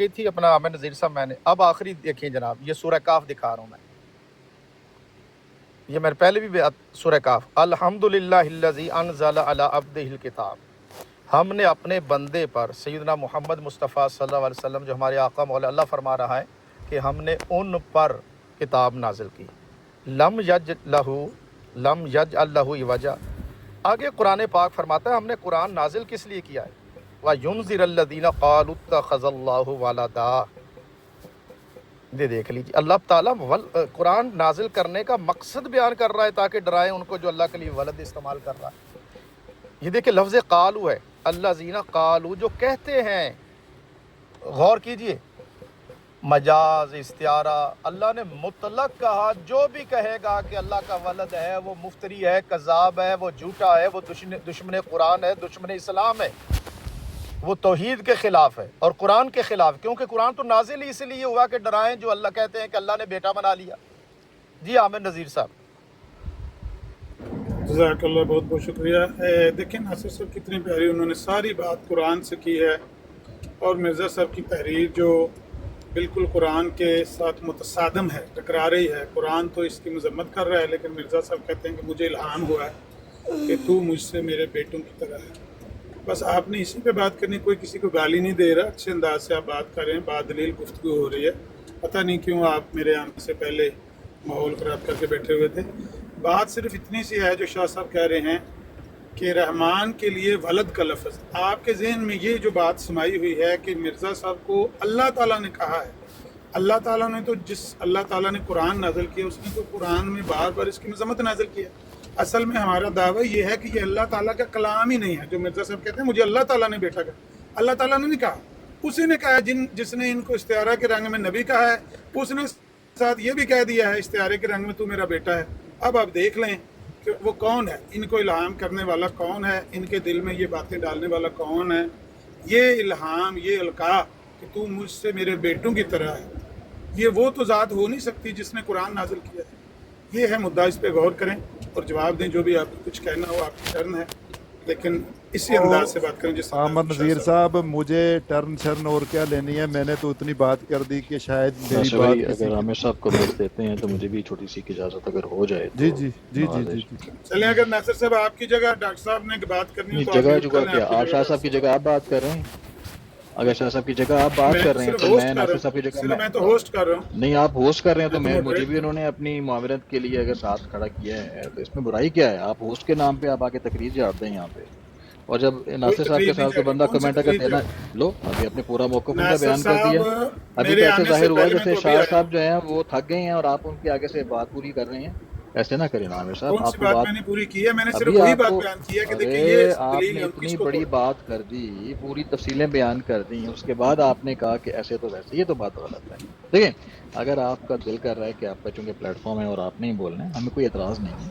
گئی تھی اپنا عامر نذیر صاحب. میں نے اب آخری دیکھیں جناب، یہ سورہ کاف دکھا رہا ہوں میں، یہ میں پہلے بھی سورہ کاف. الحمدللہ الذی انزل علی عبدہ الکتاب، ہم نے اپنے بندے پر سیدنا محمد مصطفیٰ صلی اللہ علیہ وسلم جو ہمارے آقا مولا اللہ فرما رہا ہے کہ ہم نے ان پر کتاب نازل کی. لم یجعل لہ عوجا. آگے قرآن پاک فرماتا ہے ہم نے قرآن نازل کس لیے کیا ہے؟ وَيُنذِرَ الَّذِينَ قَالُوا اتَّخَذَ اللَّهُ وَلَدًا. یہ دیکھ لیجیے اللہ تعالیٰ قرآن نازل کرنے کا مقصد بیان کر رہا ہے تاکہ ڈرائے ان کو جو اللہ کے لیے ولد استعمال کر رہا ہے. یہ دیکھیں لفظ قالو ہے، الذین قالو جو کہتے ہیں. غور کیجئے، مجاز استعارہ، اللہ نے مطلق کہا جو بھی کہے گا کہ اللہ کا ولد ہے وہ مفتری ہے، کذاب ہے، وہ جھوٹا ہے، وہ دشمن قرآن ہے، دشمن اسلام ہے، وہ توحید کے خلاف ہے اور قرآن کے خلاف، کیونکہ قرآن تو نازل ہی اس لیے ہوا کہ ڈرائیں جو اللہ کہتے ہیں کہ اللہ نے بیٹا بنا لیا. جی عامر نذیر صاحب. جزاک اللہ، بہت بہت شکریہ. دیکھیں ناصر صاحب کتنی پیاری انہوں نے ساری بات قرآن سے کی ہے، اور مرزا صاحب کی تحریر جو بالکل قرآن کے ساتھ متصادم ہے، ٹکرا رہی ہے. قرآن تو اس کی مذمت کر رہا ہے، لیکن مرزا صاحب کہتے ہیں کہ مجھے الہام ہوا ہے کہ تو مجھ سے میرے بیٹوں کی طرح ہے. بس آپ نے اسی پہ بات کرنی، کوئی کسی کو گالی نہیں دے رہا، اچھے انداز سے آپ بات کر رہے ہیں، بات دلیل گفتگو ہو رہی ہے. پتہ نہیں کیوں آپ میرے آنے سے پہلے ماحول خراب کر کے بیٹھے ہوئے تھے. بات صرف اتنی سی ہے جو شاہ صاحب کہہ رہے ہیں کہ رحمان کے لیے ولد کا لفظ، آپ کے ذہن میں یہ جو بات سمائی ہوئی ہے کہ مرزا صاحب کو اللہ تعالیٰ نے کہا ہے. اللہ تعالیٰ نے تو جس اللہ تعالیٰ نے قرآن نازل کیا اس نے تو قرآن میں بار بار اس کی مذمت نازل کیا. اصل میں ہمارا دعویٰ یہ ہے کہ یہ اللہ تعالیٰ کا کلام ہی نہیں ہے. جو مرزا صاحب کہتے ہیں مجھے اللہ تعالیٰ نے بیٹا کہا، اللہ تعالیٰ نے نہیں کہا، اسی نے کہا جس نے ان کو استعارہ کے رنگ میں نبی کہا ہے، اس نے ساتھ یہ بھی کہہ دیا ہے استعارے کے رنگ میں تو میرا بیٹا ہے. اب آپ دیکھ لیں کہ وہ کون ہے، ان کو الہام کرنے والا کون ہے، ان کے دل میں یہ باتیں ڈالنے والا کون ہے. یہ الہام، یہ القاء کہ تو مجھ سے میرے بیٹوں کی طرح ہے، یہ وہ تو ذات ہو نہیں سکتی جس نے قرآن نازل کیا ہے. یہ ہے مدعا، اس پہ غور کریں اور جواب دیں. جو بھی آپ کو کچھ کہنا ہو آپ کی ٹرن ہے، لیکن اسی انداز سے بات کریں جس عامر نذیر صاحب مجھے ٹرن شرن اور کیا لینی ہے، میں نے تو اتنی بات کر دی کہ شاید میری بات اگر عامر صاحب کو موقع دیتے ہیں تو مجھے بھی چھوٹی سی اجازت اگر ہو جائے تو. جی جی جی جی جی جی چلیں. اگر ناصر صاحب آپ کی جگہ ڈاکٹر صاحب نے بات کرنی ہو تو جگہ جگہ کیا آپ شاہ صاحب کی جگہ آپ بات کر رہے ہیں؟ اگر شاہ صاحب کی جگہ آپ بات کر رہے ہیں تو میں ناصر صاحب کی جگہ میں تو ہوسٹ کر رہا ہوں. نہیں، آپ ہوسٹ کر رہے ہیں تو میں مجھے بھی انہوں نے اپنی معاونت کے لیے اگر ساتھ کھڑا کیا ہے تو اس میں برائی کیا ہے؟ آپ ہوسٹ کے نام پہ آپ آگے تقریر جاڑتے ہیں یہاں پہ. اور جب ناصر صاحب کے ساتھ کوئی بندہ کمنٹ اگر دینا لو، ابھی اپنے پورا موقف ان کا بیان کر دیا. ابھی تو ایسے ظاہر ہوا جیسے شاہ صاحب جو ہیں وہ تھک گئے ہیں اور آپ ان کے آگے سے بات پوری کر رہے ہیں. ایسے نہ کریں عامر صاحب. آپ کو بات میں نے پوری کی ہے، میں نے صرف ابھی وہی آپ بات کو بیان کی ہے کہ دیکھیں یہ آپ دلیل نے ہے اتنی بڑی بات کر دی، پوری تفصیلیں بیان کر دی، اس کے بعد آپ نے کہا کہ ایسے تو ویسے، یہ تو بات غلط ہے. دیکھیں اگر آپ کا دل کر رہا ہے کہ آپ کا چونکہ پلیٹ فارم ہے اور آپ نہیں بول رہے ہیں، ہمیں کوئی اعتراض نہیں ہے.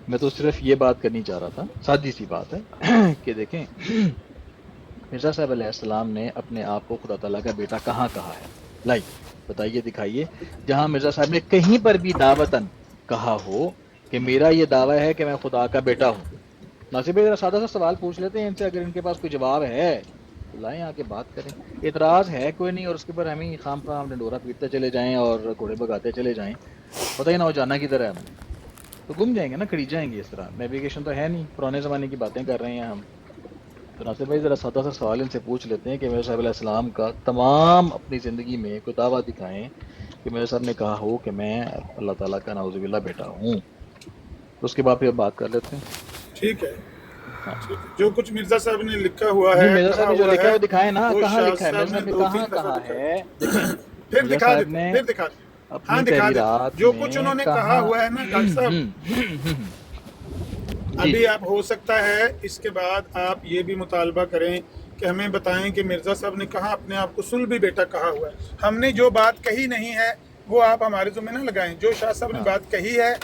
میں تو صرف یہ بات کرنی چاہ رہا تھا، سادی سی بات ہے کہ دیکھیں مرزا صاحب علیہ السلام نے اپنے آپ کو خدا تعالیٰ کا بیٹا کہاں کہا ہے؟ لائی بتائیے، دکھائیے جہاں مرزا صاحب نے کہیں پر بھی دعوتاً کہا ہو کہ میرا یہ دعویٰ ہے کہ میں خدا کا بیٹا ہوں. ناصر بھائی ذرا سادہ سا سوال پوچھ لیتے ہیں ان سے، اگر ان کے پاس کوئی جواب ہے تو لائیں آ کے بات کریں. اعتراض ہے کوئی نہیں، اور اس کے اوپر ہمیں خام خام ڈنڈورا پیٹتے چلے جائیں اور گھوڑے بگاتے چلے جائیں، پتہ ہی نہ ہو جانا کی طرح ہم تو گم جائیں گے نا، کھڑی جائیں گے. اس طرح نیویگیشن تو ہے نہیں، پرانے زمانے کی باتیں کر رہے ہیں ہم. تو ناصر بھائی ذرا سادہ سا سوال ان سے پوچھ لیتے ہیں کہ میرے صاحب علیہ السلام کا تمام اپنی زندگی میں کوئی دعویٰ دکھائیں کہ میرے صاحب نے کہا ہو کہ میں اللہ تعالیٰ کا نعوذ باللہ بیٹا ہوں. تو اس کے بعد پھر بات کر لیتے ہیں. ٹھیک ہے. جو کچھ مرزا صاحب نے لکھا ہوا ہے، نہیں مرزا صاحب نے جو لکھا ہے وہ دکھائیں نا، کہاں لکھا ہے؟ مرزا صاحب نے کہاں کہا ہے؟ دیکھیں پھر مرزا دکھا صاحب دیتے نے ہیں، پھر دکھا دیتے ہیں. اپنی دکھا دیتے تحریرات جو میں کچھ انہوں نے کہا کہاں ہوا ہے نا ڈاکٹر صاحب. ابھی آپ ہو سکتا ہے اس کے بعد آپ یہ بھی مطالبہ کریں کہ ہمیں بتائیں کہ مرزا صاحب نے کہاں اپنے آپ کو صلبی بیٹا کہا ہوا ہے. ہم نے جو بات کہی نہیں ہے وہ آپ ہمارے ذمہ نہ لگائیں. جو شاہ صاحب نے بات کہی ہے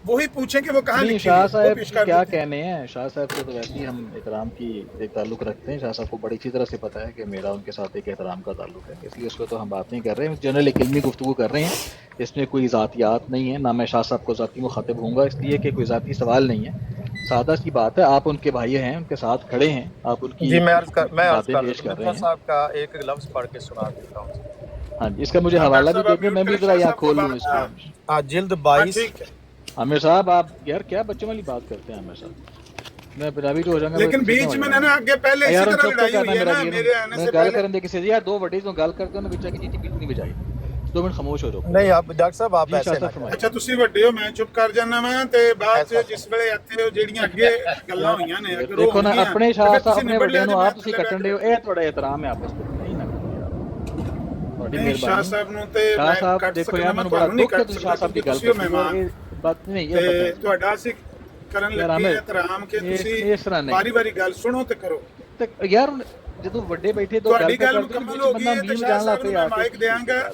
وہی پوچھیں کہ وہ کہاں نہیں. لکھی شاہ ہے، وہ صاحب پیش کر کیا دیتے ہیں. کہنے ہیں؟ شاہ صاحب سے تو ویسے ہی ہم احترام کی ایک تعلق رکھتے ہیں. شاہ صاحب کو بڑی اچھی طرح سے پتہ ہے کہ میرا ان کے ساتھ ایک احترام کا تعلق ہے، اس لیے اس پہ تو ہم بات نہیں کر رہے ہیں. جنرل ایک علمی گفتگو کر رہے ہیں، اس میں کوئی ذاتیات نہیں ہے. نہ میں شاہ صاحب کو ذاتی مخاطب ہوں گا، اس لیے کہ کوئی ذاتی سوال نہیں ہے. سادہ سی بات ہے، آپ ان کے بھائی ہیں، ان کے ساتھ کھڑے ہیں، آپ ان کی جی میں عرض کر باتیں دوں پیش کر رہے لطفہ ہیں. صاحب کا ایک لفظ پڑھ کے سنا دیتا ہوں. ہاں جی، اس کا مجھے آپ حوالہ ڈاکٹر بھی صاحب دے آپ دیں، میں میوٹ بھی کریں، ذرا شاہ یہاں صاحب کو کھول لوں بات اس کو. جلد ہاں 22. ٹھیک ہے، عامر صاحب آپ یار کیا بچوں والی بات کرتے ہیں عامر صاحب، میں پھر ابھی جو ہو جاؤں گا میں لیکن سیدھا بیچ ہو میں جاؤں نے گا. نا آگے پہلے اسی یار ہن طرح چپ تو لڑائی کرنا ہوئی ہے میرا نا ویر، میرے آنے میں سے گل پہلے. کرن دے کسی دی یار دو وڈی تو گل کرتے ہیں بچہ کی چیٹی پیٹی نہیں بجائی. 2 منٹ خاموش ہو جاؤ پلیز. نہیں آپ ڈاکٹر صاحب آپ جی شاہ ایسے نہ صاحب کریں. فرمائیں. اچھا ਤੁਸੀਂ ਵੱਡੇ ਹੋ ਮੈਂ ਚੁੱਪ ਕਰ ਜਾਣਾ ਵਾ ਤੇ ਬਾਅਦ ایسا ਚ ਜਿਸ ਵੇਲੇ ਇੱਥੇ ਉਹ ਜਿਹੜੀਆਂ ਅੱਗੇ ਗੱਲਾਂ ਯਾਰ ਹੋਈਆਂ ਨੇ ਇਹ ਅਗਰ ਉਹ ਦੇਖੋ ਨਾ, ਹੋਣਗੀਆਂ ਆਪਣੇ ਤੇ ਸ਼ਾਹ ਫਿਰ ਸਾਹਿਬ ਤੁਸੀਂ ਆਪਣੇ ਨਿਬੜ ਵੱਡਿਆਂ ਲਿਆ ਜੇ ਨੂੰ ਮੈਂ ਆਪ ਤੁਸੀਂ ਥੱਲੇ ਬੈਠ ਕੱਟਣ ਕੇ ਦੇ ਹੋ, ਇਹ ਤੁਹਾਡਾ ਇਤਰਾਮ ਹੈ ਆਪਸ ਵਿੱਚ, ਨਹੀਂ ਨਾ ਕਰੋ ਯਾਰ, ਤੁਹਾਡੀ ਨਹੀਂ ਸ਼ਾਹ ਮਿਹਰਬਾਨੀ. ਸਾਹਿਬ ਨੂੰ ਤੇ ਸ਼ਾਹ ਮੈਂ ਸਾਹਿਬ ਕੱਟ ਦੇਖੋ ਸਕਦਾ ਯਾਰ ਮੈਂ ਮੈਨੂੰ ਬੜਾ ਤੁਹਾਨੂੰ ਨਹੀਂ ਦੁੱਖ ਹੈ ਕੱਟ ਤੁਸੀਂ ਸਕਦਾ ਸ਼ਾਹ ਸਾਹਿਬ ਕਿਉਂਕਿ ਦੀ ਗੱਲ ਤੁਸੀਂ ਹੋ ਕੀਤੀ, ਔਰ ਮਹਿਮਾਨ ਇਹ ਬਾਤ ਨਹੀਂ ਇਹ ਪਤਾ ਤੇ ਹੈ ਤੁਹਾਡਾ ਅਸੀਂ ਕਰਨ ਯਾਰ ਲੱਗੇ ਆਮਿਰ, ਇਤਰਾਮ ਕਿ ਤੁਸੀਂ ਇਸ ਤਰ੍ਹਾਂ ਨਹੀਂ ਵਾਰੀ-ਵਾਰੀ ਗੱਲ ਸੁਣੋ ਤੇ ਕਰੋ. ਤੇ ਯਾਰ ਹੁਣ ਜਦੋਂ ਵੱਡੇ ਬੈਠੇ ਤੋਂ ਗੱਲ ਤੁਹਾਡੀ ਪੇ ਗੱਲ ਕਰਦੇ ਮੁਕੰਮਲ ਵਿੱਚ ਹੋ ਬੰਦਾ ਗਈ ਹੈ ਤੇ ਮੀਮ ਸ਼ਾਹ ਜਾਣ ਲੱਗ ਸਾਹਿਬ ਨੂੰ ਪਏ ਮੈਂ ਆ ਕੇ ਮਾਈਕ ਕੀ ਕੋਈ ਦਿਆਂਗਾ. ਗੱਲ.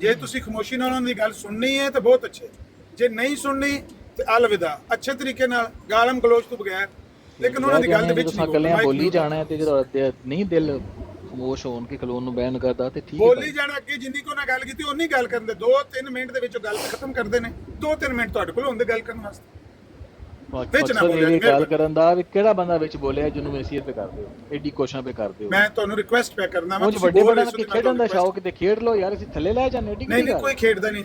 ਜੇ ਤੁਸੀਂ ਖਮੋਸ਼ੀ ਨਾਲ ਉਹਨਾਂ ਦੀ ਗੱਲ ਸੁਣਨੀ ਹੈ ਤਾਂ ਬਹੁਤ ਅੱਛੇ, ਜੇ ਨਹੀਂ ਸੁਣਨੀ ਤੇ ਅਲਵਿਦਾ, ਅੱਛੇ ਤਰੀਕੇ ਨਾਲ ਗਾਲਮ ਗਲੋਚ ਤੋਂ ਬਗੈਰ, ਲੇਕਿਨ ਉਹਨਾਂ ਦੀ ਗੱਲ ਦੇ ਵਿੱਚ ਨਹੀਂ ਕੱਲਿਆਂ ਬੋਲਣਾ. ਬੋਲੀ ਜਾਣਾ ਹੈ ਤੇ ਜਦੋਂ ਨਹੀਂ ਦਿਲ ਖਮੋਸ਼ ਹੋਣ ਕੇ ਖਲੋਣ ਨੂੰ ਬੈਨ ਕਰਦਾ ਤੇ ਠੀਕ ਹੈ ਬੋਲੀ ਭਾਈ. ਜਾਣਾ, ਅੱਗੇ ਜਿੰਨੀ ਕੋ ਨਾਲ ਗੱਲ ਕੀਤੀ ਉਨੀ ਗੱਲ ਕਰਨ ਦੇ 2-3 ਮਿੰਟ ਦੇ ਵਿੱਚ ਉਹ ਗੱਲ ਖਤਮ ਕਰਦੇ ਨੇ. 2-3 ਮਿੰਟ ਤੁਹਾਡੇ ਕੋਲ ਹੁੰਦੇ ਗੱਲ ਕਰਨ ਵਾਸਤੇ. ਵਿੱਚ ਨਾ ਮਕਸਦ ਬੋਲਿਆ ਇਹ ਜੀ, ਗੱਲ ਕਰਨ ਦਾ ਵੀ ਕਿਹੜਾ ਬੰਦਾ ਵਿੱਚ ਬੋਲਿਆ ਜਿਹਨੂੰ ਵਸੀਅਤ ਤੇ ਕਰਦੇ ਹੋ, ਐਡੀ ਕੋਸ਼ਾਂ ਤੇ ਕਰਦੇ ਹੋ. ਮੈਂ ਤੁਹਾਨੂੰ ਰਿਕੁਐਸਟ ਪਿਆ ਕਰਨਾ ਵਾ, ਉਹ ਤੁਸੀਂ ਵੱਡੇ ਬੋਲ ਵੱਡਿਆਂ ਰਹੇ ਨੂੰ ਸੋ ਖੇਡਣ ਦਾ ਸ਼ੌਕ ਤੇ ਖੇਡ ਲਓ ਯਾਰ, ਅਸੀਂ ਥੱਲੇ ਲੈ ਜਾਂਦੇ ਐਡੀ ਨਹੀਂ ਕਿਹੜੀ ਨਹੀਂ ਗੱਲ ਕੋਈ ਖੇਡਦਾ ਨਹੀਂ.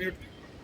ਮਿਊਟ.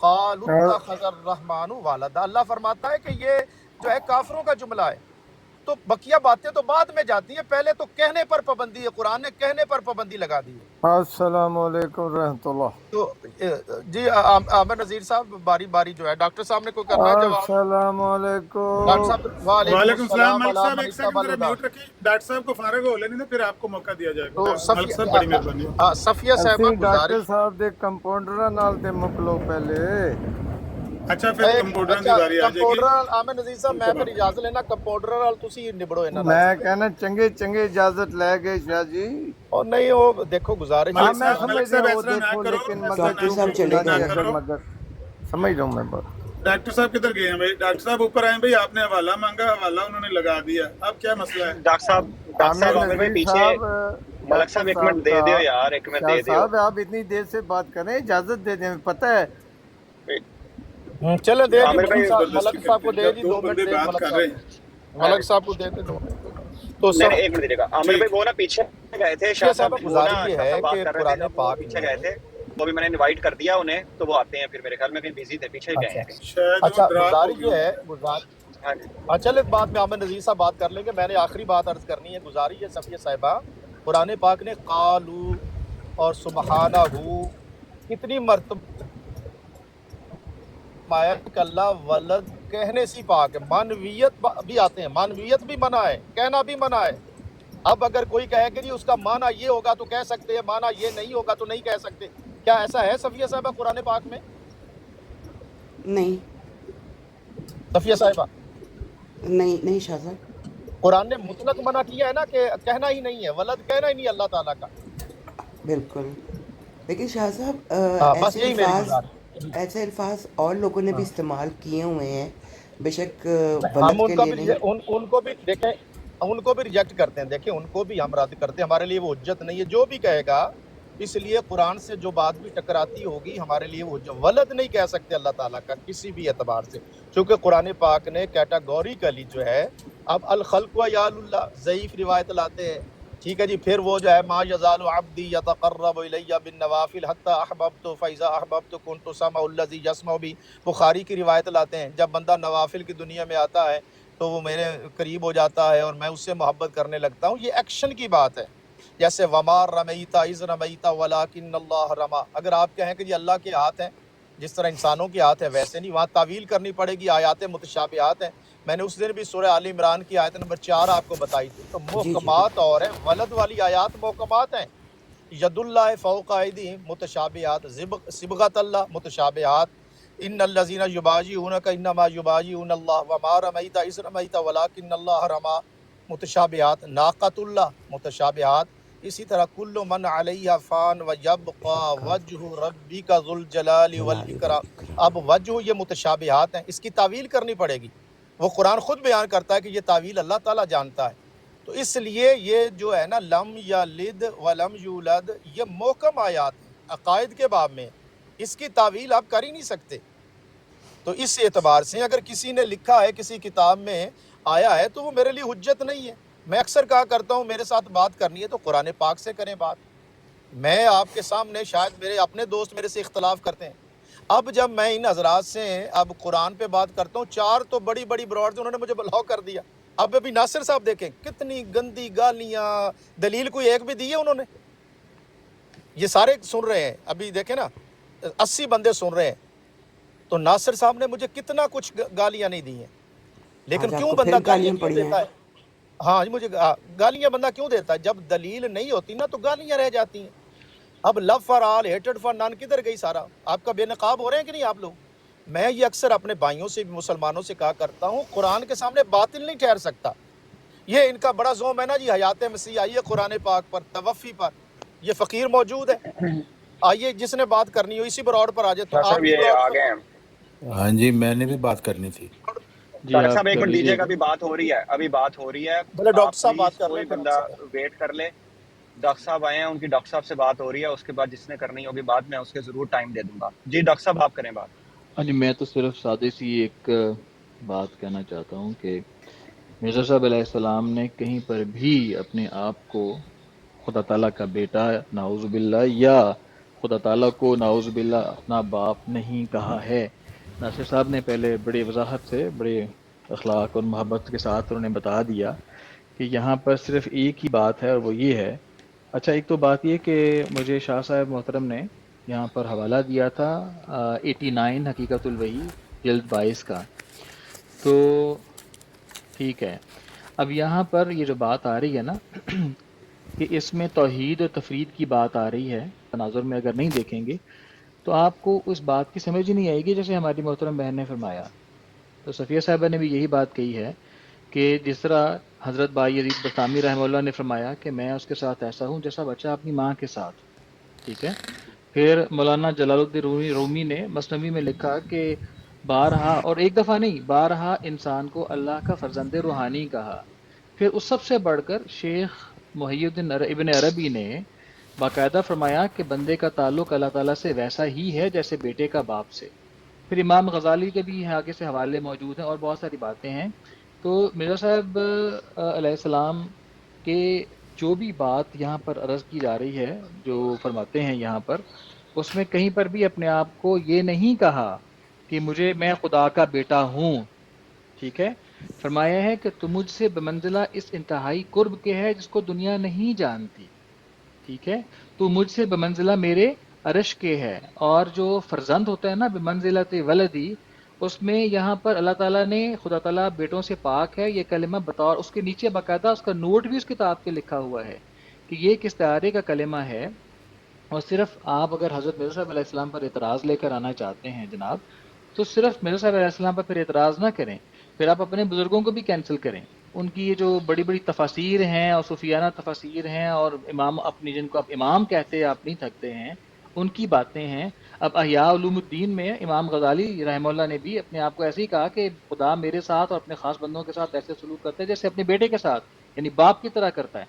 قالوا اتخذ الرحمن ولدا، اللہ فرماتا ہے کہ یہ جو ہے کافروں کا جملہ ہے. تو بقیہ باتیں تو بعد میں جاتی ہیں، پہلے تو کہنے پر پابندی ہے، قرآن نے کہنے پر پابندی لگا دی ہے. السلام علیکم رحمۃ اللہ. تو جی عامر نذیر صاحب باری باری جو ہے ڈاکٹر صاحب نے کوئی کرنا ہے جواب. السلام ڈاکٹر علیکم. صاحب وعلیکم وعلیکم السلام. السلام ملک صاحب علی ایک من سیکنڈ ذرا اتبع میوٹ رکھیں، ڈاکٹر صاحب کو فارغ ہو لینے دیں، پھر آپ کو موقع دیا جائے تو گا. ملک صاحب بڑی مہربانی. صفیہ صاحبہ ਅਸੀਂ ਡਾਕਟਰ گزارش. ਸਾਹਿਬ ਦੇ ਕੰਪਾਊਂਡਰਾਂ ਨਾਲ ਤੇ ਮੁੱਕ ਲਓ ਪਹਿਲੇ. اچھا پھر کمپیوٹر کی باری آ جائے گی. ਕੰਪਾਊਂਡਰ ਆਮਰ ਨਜ਼ੀਰ ਸਾਹਿਬ ਮੈਂ ਫਿਰ ਇਜਾਜ਼ਤ ਲੈਣਾ ਕੰਪਾਊਂਡਰ ਨਾਲ ਤੁਸੀਂ ਨਿਬੜੋ ਇਹਨਾਂ ਨਾਲ. ਮੈਂ ਕਹਿੰਦਾ ਚੰਗੇ ਚੰਗੇ ਇਜਾਜ਼ਤ ਲੈ ਗਏ ਸ਼ਾਹ ਜੀ. اور نہیں وہ دیکھو گزارش ملک ہاں میں صاحب، ملک سمجھ صاحب رہا ہوں ایسا نہ دیکھو، کرو، لیکن ایسا مگر ڈاکٹر صاحب چلے گئے. اگر مگر سمجھ رہا ہوں میں بات. ڈاکٹر صاحب کدھر گئے ہیں بھائی؟ ڈاکٹر صاحب اوپر آئے بھائی، آپ نے حوالہ مانگا، حوالہ انہوں نے لگا دیا، اب کیا مسئلہ ہے؟ ڈاکٹر صاحب عامر بھائی پیچھے. ملک صاحب ایک منٹ دے دیو یار، ایک منٹ دے دیو. صاحب آپ اتنی دیر سے بات کریں، اجازت دے دیں، پتہ ہے چلے دے عامر دی بھائی ملک صاحب کو دے دی. دو 2 منٹ بندے دے بات ملک کر رہے صاحب ہیں. ملک صاحب کو دے دے 2 منٹ. تو نہیں نہیں، ایک منٹ دیجیے گا. عامر بھائی وہ نا پیچھے گئے تھے شاہ صاحب، وہ نا گزارش یہ شاہ ہے صاحب بات کہ کر رہے قرآن تھے، وہ پاک پیچھے گئے تھے. وہ بھی میں نے انوائٹ کر دیا انہیں، تو وہ آتے ہیں پھر میرے خیال میں کہیں بزی تھے، پیچھے گئے ہیں. شاید اچھا وہ ڈراپ ہو گزارش یہ گئے. ہے ہاں جی. چلے بعد میں عامر نذیر صاحب بات کر لیں گے. میں نے آخری بات عرض کرنی ہے. گزارش ہے صفیہ صاحبہ، قرآن پاک نے قالو اور سبحانہ کتنی مرتبہ کہ اللہ ولد کہنے سے پاک ہے. معنویت بھی آتے ہیں، معنویت بھی منع ہے، کہنا بھی منع ہے. اب اگر کوئی کہے کہ جی اس کا معنی یہ ہوگا تو کہہ سکتے ہیں، معنی یہ نہیں ہوگا تو نہیں کہہ سکتے، کیا ایسا ہے صفیہ صاحبہ قرآن پاک میں؟ نہیں صفیہ صاحبہ نہیں شاہ صاحب. قرآن نے مطلق منع کیا ہے نا کہ کہنا ہی نہیں ہے، ولد کہنا ہی نہیں اللہ تعالیٰ کا. بالکل. لیکن شاہ صاحب بس یہی میری گزارش. ایسے الفاظ اور لوگوں نے بھی استعمال کیے ہوئے ہیں، بے شک ہم ولد ان کے کا لیے بھی نہیں. ان کو بھی دیکھیں، ان کو بھی ریجیکٹ کرتے ہیں. دیکھیں ان کو بھی ہم رد کرتے ہیں، ہمارے لیے وہ حجت نہیں ہے جو بھی کہے گا. اس لیے قرآن سے جو بات بھی ٹکراتی ہوگی ہمارے لیے وہ ولد نہیں کہہ سکتے اللہ تعالیٰ کا کسی بھی اعتبار سے، چونکہ قرآن پاک نے کیٹاگوریکلی جو ہے اب الخلق و یال اللہ ضعیف روایت لاتے ہیں. ٹھیک ہے جی. پھر وہ جو ہے ما یزال عبدی یتقرب الی بالنوافل حتی احببت فاذا احببت کنت سمع الذی یسمع بہ. بخاری کی روایت لاتے ہیں جب بندہ نوافل کی دنیا میں آتا ہے تو وہ میرے قریب ہو جاتا ہے اور میں اس سے محبت کرنے لگتا ہوں. یہ ایکشن کی بات ہے. جیسے وما رمیت اذ رمیت ولکن اللہ رما. اگر آپ کہیں کہ جی اللہ کے ہاتھ ہیں جس طرح انسانوں کے ہاتھ ہیں ویسے نہیں، وہاں تعویل کرنی پڑے گی. آیات متشابہات ہیں. میں نے اس دن بھی سورہ آل عمران کی آیت نمبر 4 آپ کو بتائی تھی. تو محکمات اور ہیں، ولد والی آیات محکمات ہیں. ید اللہ فوق ایدیہم متشابہات، صبغۃ اللہ متشابہات. ان الذین یبایعونک انما یبایعون اللہ وما رمیت اذ رمیت ولکن اللہ رما متشابہات. ناقۃ اللہ متشابہات. اسی طرح کل من علیہ فان ویبقى وجہ ربک ذو الجلال والاکرام. اب وجہ یہ متشابہات ہیں، اس کی تعویل کرنی پڑے گی. وہ قرآن خود بیان کرتا ہے کہ یہ تعویل اللہ تعالیٰ جانتا ہے. تو اس لیے یہ جو ہے نا لم یلد ولم یولد، یہ محکم آیات ہیں عقائد کے باب میں، اس کی تعویل آپ کر ہی نہیں سکتے. تو اس اعتبار سے اگر کسی نے لکھا ہے کسی کتاب میں آیا ہے تو وہ میرے لیے حجت نہیں ہے. میں اکثر کہا کرتا ہوں میرے ساتھ بات کرنی ہے تو قرآن پاک سے کریں بات. میں آپ کے سامنے شاید میرے اپنے دوست میرے سے اختلاف کرتے ہیں. اب جب میں ان حضرات سے اب قرآن پہ بات کرتا ہوں، 4 تو بڑی بڑی براڈز انہوں نے مجھے بلاک کر دیا. اب ابھی ناصر صاحب دیکھیں کتنی گندی گالیاں، دلیل کوئی ایک بھی دی ہے انہوں نے؟ یہ سارے سن رہے ہیں، ابھی دیکھیں نا 80 بندے سن رہے ہیں. تو ناصر صاحب نے مجھے کتنا کچھ گالیاں نہیں دی ہیں، لیکن کیوں بندہ گالیاں کیوں دیتا ہے؟ ہاں مجھے گالیاں بندہ کیوں دیتا ہے؟ جب دلیل نہیں ہوتی نا تو گالیاں رہ جاتی ہیں. اب لو فار آل ہیٹڈ فار نان کدھر گئی سارا؟ آپ کا بے نقاب ہو رہے ہیں کہ نہیں آپ لوگ؟ میں یہ اکثر اپنے بھائیوں سے بھی مسلمانوں سے کہا کرتا ہوں، قرآن کے سامنے باطل نہیں ٹھہر سکتا. یہ ان کا بڑا زوم ہے نا جی، حیات مسیح آئیے قرآن پاک پر، توفی پر. یہ فقیر موجود ہے، آئیے جس نے بات کرنی ہو اسی براڈ پر آ جائے. تو آپ یہ آ گئے ہیں. ہاں جی میں نے بھی بات کرنی تھی. ڈاکٹر صاحب ایک منٹ دیجیے گا، ابھی بات ہو رہی ہے، ابھی بات ہو رہی ہے. بولے ڈاکٹر صاحب بات کر کوئی لیں. بندہ ویٹ کر لے. ڈاکٹر صاحب آئے ہیں، ان کی ڈاکٹر صاحب سے بات ہو رہی ہے، اس کے بعد جس نے کرنی ہوگی بات میں اس کے ضرور ٹائم دے دوں گا. جی ڈاکٹر صاحب آپ کریں بات. ہاں جی، میں تو صرف سادے سی ایک بات کہنا چاہتا ہوں کہ مرزا صاحب علیہ السلام نے کہیں پر بھی اپنے آپ کو خدا تعالیٰ کا بیٹا نعوذ باللہ یا خدا تعالیٰ کو نعوذ باللہ اپنا باپ نہیں کہا ہے۔ ناصر صاحب نے پہلے بڑی وضاحت سے، بڑے اخلاق اور محبت کے ساتھ انہوں نے بتا دیا کہ یہاں پر صرف ایک ہی بات ہے اور وہ یہ ہے۔ اچھا، ایک تو بات یہ کہ مجھے شاہ صاحب محترم نے یہاں پر حوالہ دیا تھا 89 حقیقت الوحی جلد 22 کا، تو ٹھیک ہے۔ اب یہاں پر یہ جو بات آ رہی ہے نا کہ اس میں توحید اور تفرید کی بات آ رہی ہے، تناظر میں اگر نہیں دیکھیں گے تو آپ کو اس بات کی سمجھ ہی نہیں آئے گی جیسے ہماری محترم بہن نے فرمایا۔ تو صفیہ صاحبہ نے بھی یہی بات کہی ہے کہ جس طرح حضرت بائی یزید بستامی رحمہ اللہ نے فرمایا کہ میں اس کے ساتھ ایسا ہوں جیسا بچہ اپنی ماں کے ساتھ، ٹھیک ہے۔ پھر مولانا جلال الدین رومی نے مثنوی میں لکھا کہ بارہا، اور ایک دفعہ نہیں، بارہا انسان کو اللہ کا فرزند روحانی کہا۔ پھر اس سب سے بڑھ کر شیخ محی الدین ابن عربی نے باقاعدہ فرمایا کہ بندے کا تعلق اللہ تعالیٰ سے ویسا ہی ہے جیسے بیٹے کا باپ سے۔ پھر امام غزالی کے بھی آگے سے حوالے موجود ہیں اور بہت ساری باتیں ہیں۔ تو مرزا صاحب علیہ السلام کے جو بھی بات یہاں پر عرض کی جا رہی ہے، جو فرماتے ہیں یہاں پر، اس میں کہیں پر بھی اپنے آپ کو یہ نہیں کہا کہ میں خدا کا بیٹا ہوں، ٹھیک ہے۔ فرمایا ہے کہ تم مجھ سے بمنزلہ اس انتہائی قرب کے ہے جس کو دنیا نہیں جانتی، ٹھیک ہے۔ تو مجھ سے بمنزلہ میرے عرش کے ہے، اور جو فرزند ہوتا ہے نا بمنزلت ولدی، اس میں یہاں پر اللہ تعالیٰ نے، خدا تعالیٰ بیٹوں سے پاک ہے، یہ کلمہ بطور اس کے نیچے باقاعدہ اس کا نوٹ بھی اس کتاب کے لکھا ہوا ہے کہ یہ ایک استعارے کا کلمہ ہے۔ اور صرف آپ اگر حضرت مرزا صاحب علیہ السلام پر اعتراض لے کر آنا چاہتے ہیں جناب، تو صرف مرزا صاحب علیہ السلام پر پھر اعتراض نہ کریں، پھر آپ اپنے بزرگوں کو بھی کینسل کریں۔ ان کی یہ جو بڑی بڑی تفاسیر ہیں اور صوفیانہ تفاسیر ہیں، اور امام اپنی جن کو آپ امام کہتے ہیں، آپ نہیں تھکتے ہیں، ان کی باتیں ہیں۔ اب احیاء علوم الدین میں امام غزالی رحمہ اللہ نے بھی اپنے آپ کو ایسے ہی کہا کہ خدا میرے ساتھ اور اپنے خاص بندوں کے ساتھ ایسے سلوک کرتا ہے جیسے اپنے بیٹے کے ساتھ، یعنی باپ کی طرح کرتا ہے۔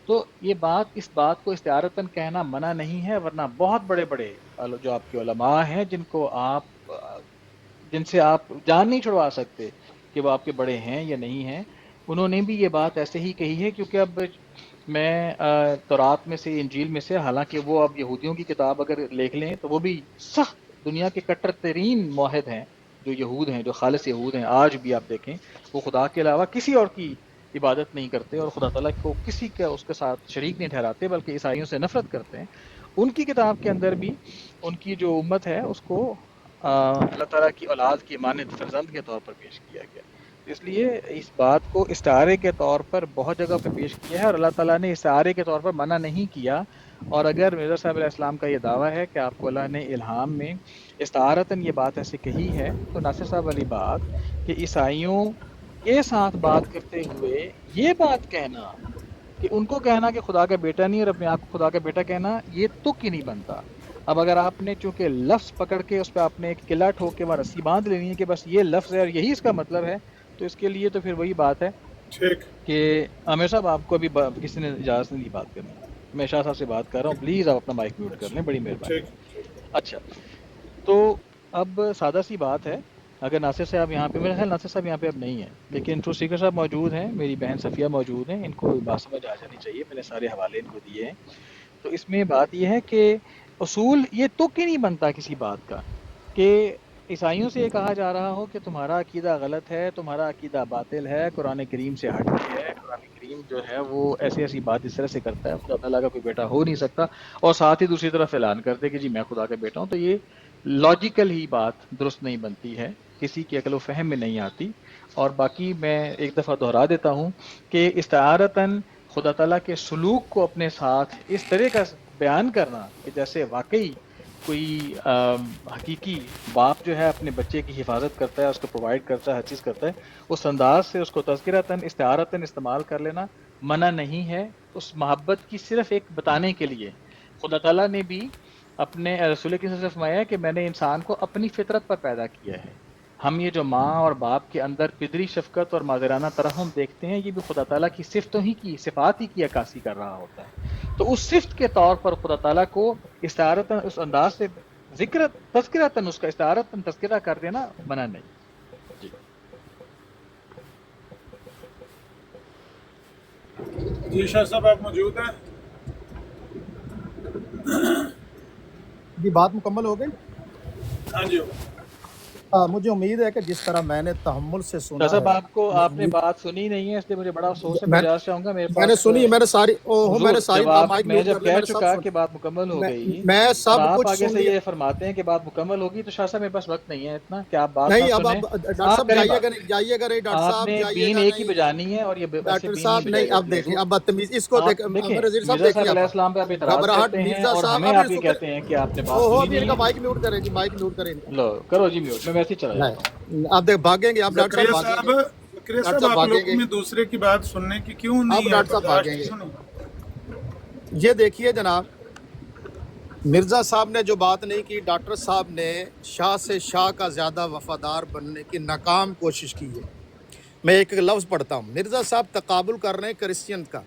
تو یہ بات، اس بات کو استعارتاً کہنا منع نہیں ہے، ورنہ بہت بڑے بڑے جو آپ کے علماء ہیں جن سے آپ جان نہیں چھڑوا سکتے کہ وہ آپ کے بڑے ہیں یا نہیں ہیں، انہوں نے بھی یہ بات ایسے ہی کہی ہے۔ کیونکہ اب میں تورات میں سے، انجیل میں سے، حالانکہ وہ اب یہودیوں کی کتاب اگر دیکھ لیں تو وہ بھی سخت دنیا کے کٹر ترین موحد ہیں، جو یہود ہیں، جو خالص یہود ہیں، آج بھی آپ دیکھیں وہ خدا کے علاوہ کسی اور کی عبادت نہیں کرتے اور خدا تعالیٰ کو کسی کا اس کے ساتھ شریک نہیں ٹھہراتے، بلکہ عیسائیوں سے نفرت کرتے ہیں۔ ان کی کتاب کے اندر بھی ان کی جو امت ہے اس کو اللہ تعالیٰ کی اولاد کی مانند فرزند کے طور پر پیش کیا گیا۔ اس لیے اس بات کو استعارے کے طور پر بہت جگہ پہ پیش کیا ہے، اور اللہ تعالیٰ نے استعارے کے طور پر منع نہیں کیا۔ اور اگر مرزا صاحب علیہ السلام کا یہ دعویٰ ہے کہ آپ کو اللہ نے الہام میں استعارتاً یہ بات ایسے کہی ہے، تو ناصر صاحب والی بات کہ عیسائیوں کے ساتھ بات کرتے ہوئے یہ بات کہنا کہ ان کو کہنا کہ خدا کا بیٹا نہیں اور اپنے آپ کو خدا کا بیٹا کہنا، یہ تک ہی نہیں بنتا۔ اب اگر آپ نے چونکہ لفظ پکڑ کے اس پہ آپ نے ایک قلعہ ٹھوک کے وہاں رسی باندھ لینی ہے کہ بس یہ لفظ ہے اور یہی اس کا مطلب ہے، تو اس کے لیے تو پھر وہی بات ہے ٹھیک، کہ عامر صاحب آپ کو ابھی کسی نے اجازت نہیں بات کرنے کی۔ میں شاہ صاحب سے بات کر رہا ہوں، پلیز آپ اپنا مائک میوٹ کر لیں، بڑی مہربانی۔ ٹھیک۔ اچھا، تو اب سادہ سی بات ہے، اگر ناصر صاحب یہاں پہ، میرا خیال ناصر صاحب یہاں پہ اب نہیں ہے، لیکن ٹروت سیکر صاحب موجود ہیں، میری بہن صفیہ موجود ہیں، ان کو بات سمجھ آ جانی چاہیے، میں نے سارے حوالے ان کو دیے ہیں۔ تو اس میں بات یہ ہے کہ اصول یہ تک ہی نہیں بنتا کسی بات کا کہ عیسائیوں سے یہ کہا جا رہا ہو کہ تمہارا عقیدہ غلط ہے، تمہارا عقیدہ باطل ہے، قرآن کریم سے ہٹ کے ہے، قرآن کریم جو ہے وہ ایسی ایسی بات اس طرح سے کرتا ہے، خدا تعالیٰ کا کوئی بیٹا ہو نہیں سکتا، اور ساتھ ہی دوسری طرف اعلان کرتے کہ جی میں خدا کا بیٹا ہوں۔ تو یہ لاجیکل ہی بات درست نہیں بنتی ہے، کسی کی عقل و فہم میں نہیں آتی۔ اور باقی میں ایک دفعہ دہرا دیتا ہوں کہ استعارتاً خدا تعالیٰ کے سلوک کو اپنے ساتھ اس طرح کا بیان کرنا کہ جیسے واقعی کوئی حقیقی باپ جو ہے اپنے بچے کی حفاظت کرتا ہے، اس کو پرووائڈ کرتا ہے، ہر چیز کرتا ہے، اس انداز سے اس کو تذکرتاً استعارتاً استعمال کر لینا منع نہیں ہے، اس محبت کی صرف ایک بتانے کے لیے۔ خدا تعالیٰ نے بھی اپنے رسول کی صرف فرمایا کہ میں نے انسان کو اپنی فطرت پر پیدا کیا ہے۔ ہم یہ جو ماں اور باپ کے اندر پدری شفقت اور مادرانہ ترحم دیکھتے ہیں، یہ بھی خدا تعالیٰ کی صفات ہی کی عکاسی کر رہا ہوتا ہے۔ تو اس صفت کے طور پر خدا تعالیٰ کو استعارتاً اس انداز سے تذکرتاً اس کا استعارتاً تذکرہ کر دینا منع نہیں۔ جی جی شاہ صاحب آپ موجود ہیں؟ یہ بات مکمل ہو گئی. ہاں جی مجھے امید ہے کہ جس طرح میں نے تحمل سے سنا صاحب ہے, آپ کو آپ نے بات سنی نہیں ہے، اس لیے مجھے بڑا افسوس ہے. میں میں اجازت چاہوں گا، میرے میں نے پاس سنی, میں نے ساری میں حضور نے ساری جب آپ مائک میں میوٹ جب کر لیا, کہہ میں نے سب چکا سن, کہ بات مکمل ہو گئی میں اور سب آپ کچھ آگے سن سے لیا. یہ فرماتے ہیں کہ بات مکمل ہوگی، تو شاہ صاحب میرے پاس وقت نہیں ہے اتنا کہ آپ بات نہ نہیں, اب سنیں. آپ ڈاکٹر آپ صاحب کریں جائیے بات، گا نہیں, جائیے گا نہیں ڈاکٹر آپ صاحب, نے جائیے بین گا ایک ہی نہیں بجانی ہے اور یہ ایسے ڈاکٹر بین نہیں صاحب. نہیں, بجائے اب جاتی دیکھیں, حضور. اب بدتمیز اس کو آپ دیکھ, دیکھیں احمد رضی صاحب مرزا دیکھیے, صاحب علیہ آپ السلام پہ آپ اعتراض گھبراہٹ, کرتے ہیں مرزا اور صاحب ہمیں اب آپ اس یہ کو کہتے ہیں کہ آپ نے بات ہو سنی ابھی ان نہیں کا ہے. مائک میوٹ کریں جی, مائک میوٹ کریں. لو کرو جی میوٹ، میں ویسے ہی چلا جاتا ہوں. نہیں, آپ دیکھ بھاگیں گے, آپ ڈاکٹر صاحب زکریا بھاگیں صاحب، گے, زکریا ڈاکٹر صاحب صاحب آپ بھاگیں لوگوں گے, میں دوسرے کی بات سننے کی کیوں اب نہیں ہے ڈاکٹر صاحب بھاگیں برداشت گے. کیوں نہیں؟ یہ دیکھیے جناب, مرزا صاحب نے جو بات نہیں کی, ڈاکٹر صاحب نے شاہ سے شاہ کا زیادہ وفادار بننے کی ناکام کوشش کی ہے. میں ایک لفظ پڑھتا ہوں. مرزا صاحب تقابل کر رہے ہیں کرسچن کا.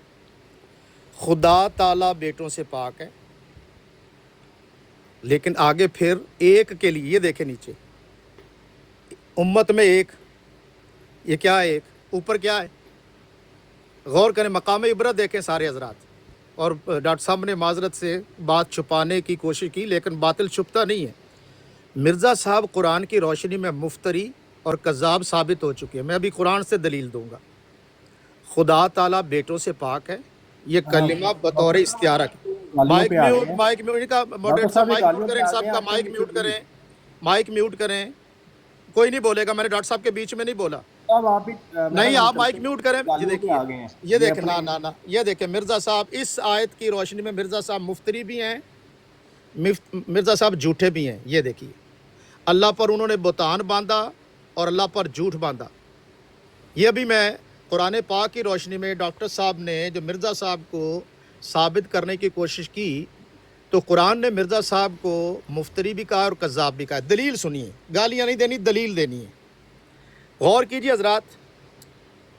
خدا تعالیٰ بیٹوں سے پاک ہے, لیکن آگے پھر ایک کے لیے, یہ دیکھیں نیچے, امت میں ایک, یہ کیا ہے ایک, اوپر کیا ہے, غور کریں, مقام عبرت دیکھیں سارے حضرات. اور ڈاکٹر صاحب نے معذرت سے بات چھپانے کی کوشش کی, لیکن باطل چھپتا نہیں ہے. مرزا صاحب قرآن کی روشنی میں مفتری اور کذاب ثابت ہو چکے ہیں. میں ابھی قرآن سے دلیل دوں گا. خدا تعالیٰ بیٹوں سے پاک ہے, یہ کلمہ بطور استعارہ کی. مائک میوٹ, مائک میوٹ, ان کا ماڈریٹر صاحب مائک میوٹ کریں, ان سب کا مائک میوٹ کریں, مائک میوٹ کریں. کوئی نہیں بولے گا, میں نے ڈاکٹر صاحب کے بیچ میں نہیں بولا. نہیں, آپ مائک میوٹ کریں. یہ دیکھیے, یہ دیکھیں, نہ یہ دیکھیں, مرزا صاحب اس آیت کی روشنی میں مرزا صاحب مفتری بھی ہیں, مرزا صاحب جھوٹے بھی ہیں. یہ دیکھیے, اللہ پر انہوں نے بہتان باندھا اور اللہ پر جھوٹ باندھا. یہ بھی میں قرآن پاک کی روشنی میں ڈاکٹر صاحب نے جو مرزا صاحب کو ثابت کرنے کی کوشش کی, تو قرآن نے مرزا صاحب کو مفتری بھی کہا اور کذاب بھی کہا. دلیل سنیے, گالیاں نہیں دینی, دلیل دینی ہے. غور کیجیے حضرات.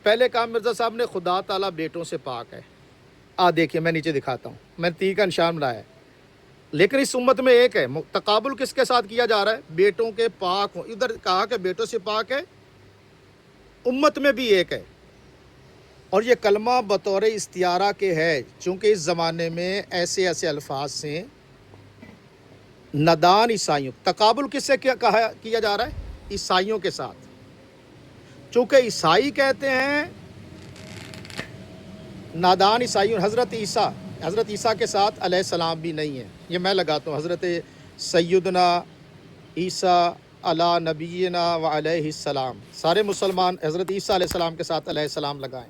پہلے کہا مرزا صاحب نے خدا تعالیٰ بیٹوں سے پاک ہے. دیکھیے, میں نیچے دکھاتا ہوں, میں نے تی کا نشان بنایا ہے. لیکن اس امت میں ایک ہے. تقابل کس کے ساتھ کیا جا رہا ہے؟ بیٹوں کے پاک ہوں. ادھر کہا کہ بیٹوں سے پاک ہے, امت میں بھی ایک ہے. اور یہ کلمہ بطور استعارہ کے ہے, چونکہ اس زمانے میں ایسے ایسے الفاظ سے نادان عیسائیوں, تقابل کس سے کیا جا رہا ہے؟ عیسائیوں کے ساتھ. چونکہ عیسائی کہتے ہیں نادان عیسائیوں, حضرت عیسیٰ کے ساتھ علیہ السلام بھی نہیں ہے. یہ میں لگاتا ہوں, حضرت سیدنا عیسیٰ علی نبینا و علیہ السلام, سارے مسلمان حضرت عیسیٰ علیہ السلام کے ساتھ علیہ السلام لگائیں.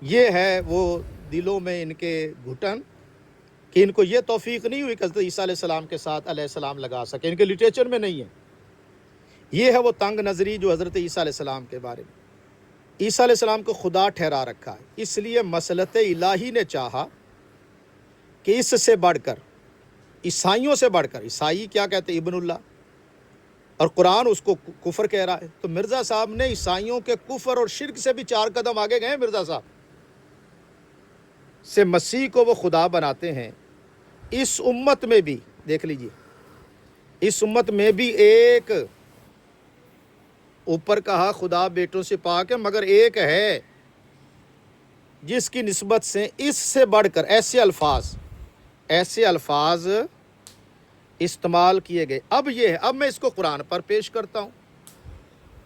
یہ ہے وہ دلوں میں ان کے گھٹن کہ ان کو یہ توفیق نہیں ہوئی کہ حضرت عیسیٰ علیہ السلام کے ساتھ علیہ السلام لگا سکے. ان کے لٹریچر میں نہیں ہے. یہ ہے وہ تنگ نظری جو حضرت عیسیٰ علیہ السلام کے بارے میں. عیسیٰ علیہ السلام کو خدا ٹھہرا رکھا ہے. اس لیے مسلط الہی نے چاہا کہ اس سے بڑھ کر, عیسائیوں سے بڑھ کر, عیسائی کیا کہتے ہیں؟ ابن اللہ, اور قرآن اس کو کفر کہہ رہا ہے. تو مرزا صاحب نے عیسائیوں کے کفر اور شرک سے بھی 4 قدم آگے گئے. مرزا صاحب سے مسیح کو وہ خدا بناتے ہیں. اس امت میں بھی دیکھ لیجئے, اس امت میں بھی ایک, اوپر کہا خدا بیٹوں سے پاک ہے, مگر ایک ہے جس کی نسبت سے اس سے بڑھ کر ایسے الفاظ استعمال کیے گئے. اب یہ ہے, اب میں اس کو قرآن پر پیش کرتا ہوں.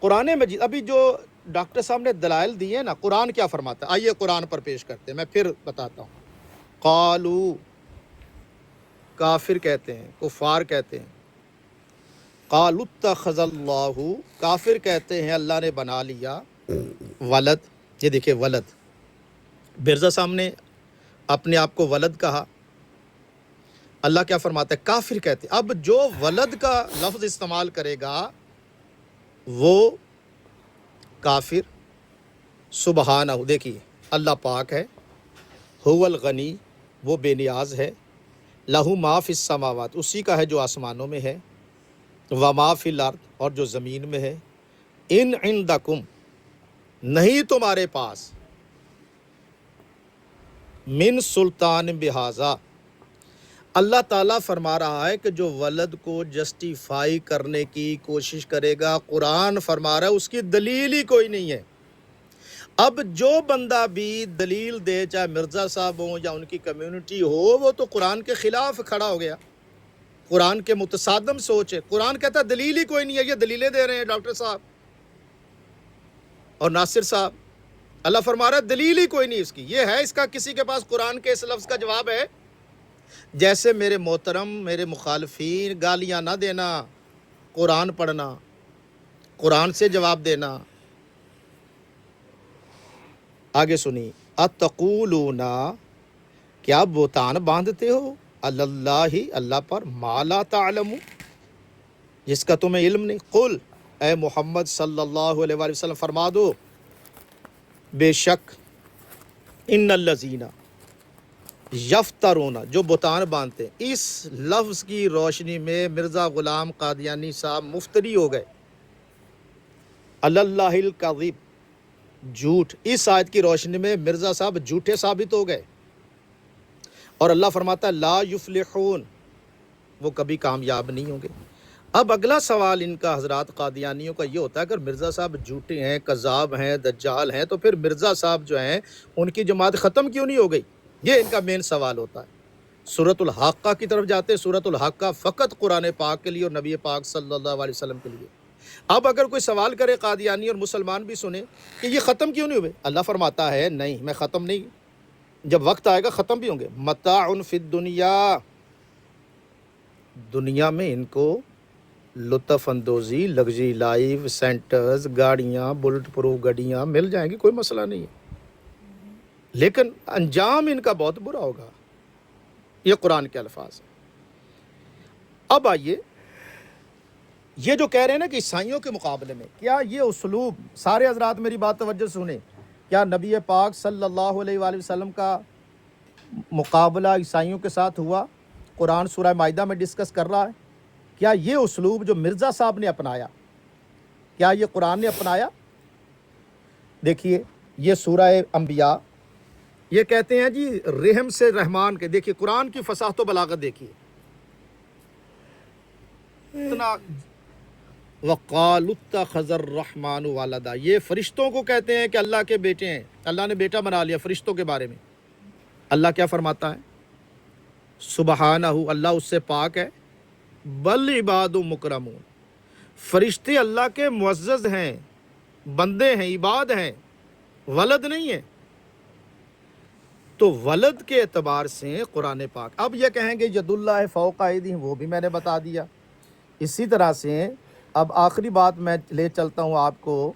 قرآن مجید, ابھی جو ڈاکٹر صاحب نے دلائل دیے نا, قرآن کیا فرماتا ہے, آئیے قرآن پر پیش کرتے ہیں. میں پھر بتاتا ہوں. قالو, کافر کہتے ہیں, کفار کہتے ہیں. قالوا اتخذ اللہ, کافر کہتے ہیں اللہ نے بنا لیا ولد. یہ دیکھیں ولد, مرزا صاحب نے اپنے آپ کو ولد کہا. اللہ کیا فرماتا ہے؟ کافر کہتے ہیں. اب جو ولد کا لفظ استعمال کرے گا وہ کافر. سبحانہ, دیکھیے اللہ پاک ہے. هو الغنی, وہ بے نیاز ہے. لہو ما فی السماوات, اسی کا ہے جو آسمانوں میں ہے. وما فی الارض, اور جو زمین میں ہے. ان عندکم, نہیں تمہارے پاس. من سلطان بہذا, اللہ تعالیٰ فرما رہا ہے کہ جو ولد کو جسٹیفائی کرنے کی کوشش کرے گا, قرآن فرما رہا ہے اس کی دلیل ہی کوئی نہیں ہے. اب جو بندہ بھی دلیل دے, چاہے مرزا صاحب ہوں یا ان کی کمیونٹی ہو, وہ تو قرآن کے خلاف کھڑا ہو گیا. قرآن کے متصادم سوچ ہے. قرآن کہتا ہے دلیل ہی کوئی نہیں ہے. یہ دلیلیں دے رہے ہیں ڈاکٹر صاحب اور ناصر صاحب. اللہ فرما رہا ہے دلیل ہی کوئی نہیں اس کی. یہ ہے اس کا کسی کے پاس قرآن کے اس لفظ کا جواب ہے؟ جیسے میرے محترم میرے مخالفین گالیاں نہ دینا، قرآن پڑھنا، قرآن سے جواب دینا. آگے سنی، اتقولون، کیا بہتان باندھتے ہو اللہ، اللہ پر، ما لا تعلم، جس کا تمہیں علم نہیں. قل، اے محمد صلی اللہ علیہ وآلہ وسلم فرما دو، بے شک ان الذین یفترون، جو بہتان باندھتے ہیں. اس لفظ کی روشنی میں مرزا غلام قادیانی صاحب مفتری ہو گئے. اللہ الکذب، جھوٹ. اس آیت کی روشنی میں مرزا صاحب جھوٹے ثابت ہو گئے. اور اللہ فرماتا ہے لا یفلحون، وہ کبھی کامیاب نہیں ہوں گے. اب اگلا سوال ان کا حضرات قادیانیوں کا یہ ہوتا ہے، اگر مرزا صاحب جھوٹے ہیں، کذاب ہیں، دجال ہیں، تو پھر مرزا صاحب جو ہیں ان کی جماعت ختم کیوں نہیں ہو گئی؟ یہ ان کا مین سوال ہوتا ہے. سورۃ الحاقہ کی طرف جاتے ہیں. سورۃ الحاقہ فقط قرآن پاک کے لیے اور نبی پاک صلی اللہ علیہ وسلم کے لیے. اب اگر کوئی سوال کرے قادیانی اور مسلمان بھی سنیں کہ یہ ختم کیوں نہیں ہوئے، اللہ فرماتا ہے نہیں، میں ختم نہیں، جب وقت آئے گا ختم بھی ہوں گے. متاع فی الدنیا، دنیا میں ان کو لطف اندوزی، لگژری لائف سینٹرز، گاڑیاں، بلٹ پروف گاڑیاں مل جائیں گی، کوئی مسئلہ نہیں ہے، لیکن انجام ان کا بہت برا ہوگا. یہ قرآن کے الفاظ ہیں. اب آئیے، یہ جو کہہ رہے ہیں نا کہ عیسائیوں کے مقابلے میں، کیا یہ اسلوب، سارے حضرات میری بات توجہ سنیں، کیا نبی پاک صلی اللہ علیہ وآلہ وسلم کا مقابلہ عیسائیوں کے ساتھ ہوا؟ قرآن سورہ مائدہ میں ڈسکس کر رہا ہے. کیا یہ اسلوب جو مرزا صاحب نے اپنایا، کیا یہ قرآن نے اپنایا؟ دیکھیے یہ سورہ انبیاء، یہ کہتے ہیں جی رحم سے رحمان کے. دیکھیے قرآن کی فصاحت و بلاغت دیکھیے. اتنا وَقَالُوا اتَّخَذَ الرَّحْمَنُ وَلَدًا، یہ فرشتوں کو کہتے ہیں کہ اللہ کے بیٹے ہیں، اللہ نے بیٹا بنا لیا. فرشتوں کے بارے میں اللہ کیا فرماتا ہے؟ سبحانہ، اللہ اس سے پاک ہے. بل عباد مکرمون، فرشتے اللہ کے معزز ہیں، بندے ہیں، عباد ہیں، ولد نہیں ہے. تو ولد کے اعتبار سے قرآن پاک. اب یہ کہیں گے ید اللہ فوق ایدیہم، وہ بھی میں نے بتا دیا. اسی طرح سے اب آخری بات میں لے چلتا ہوں آپ کو،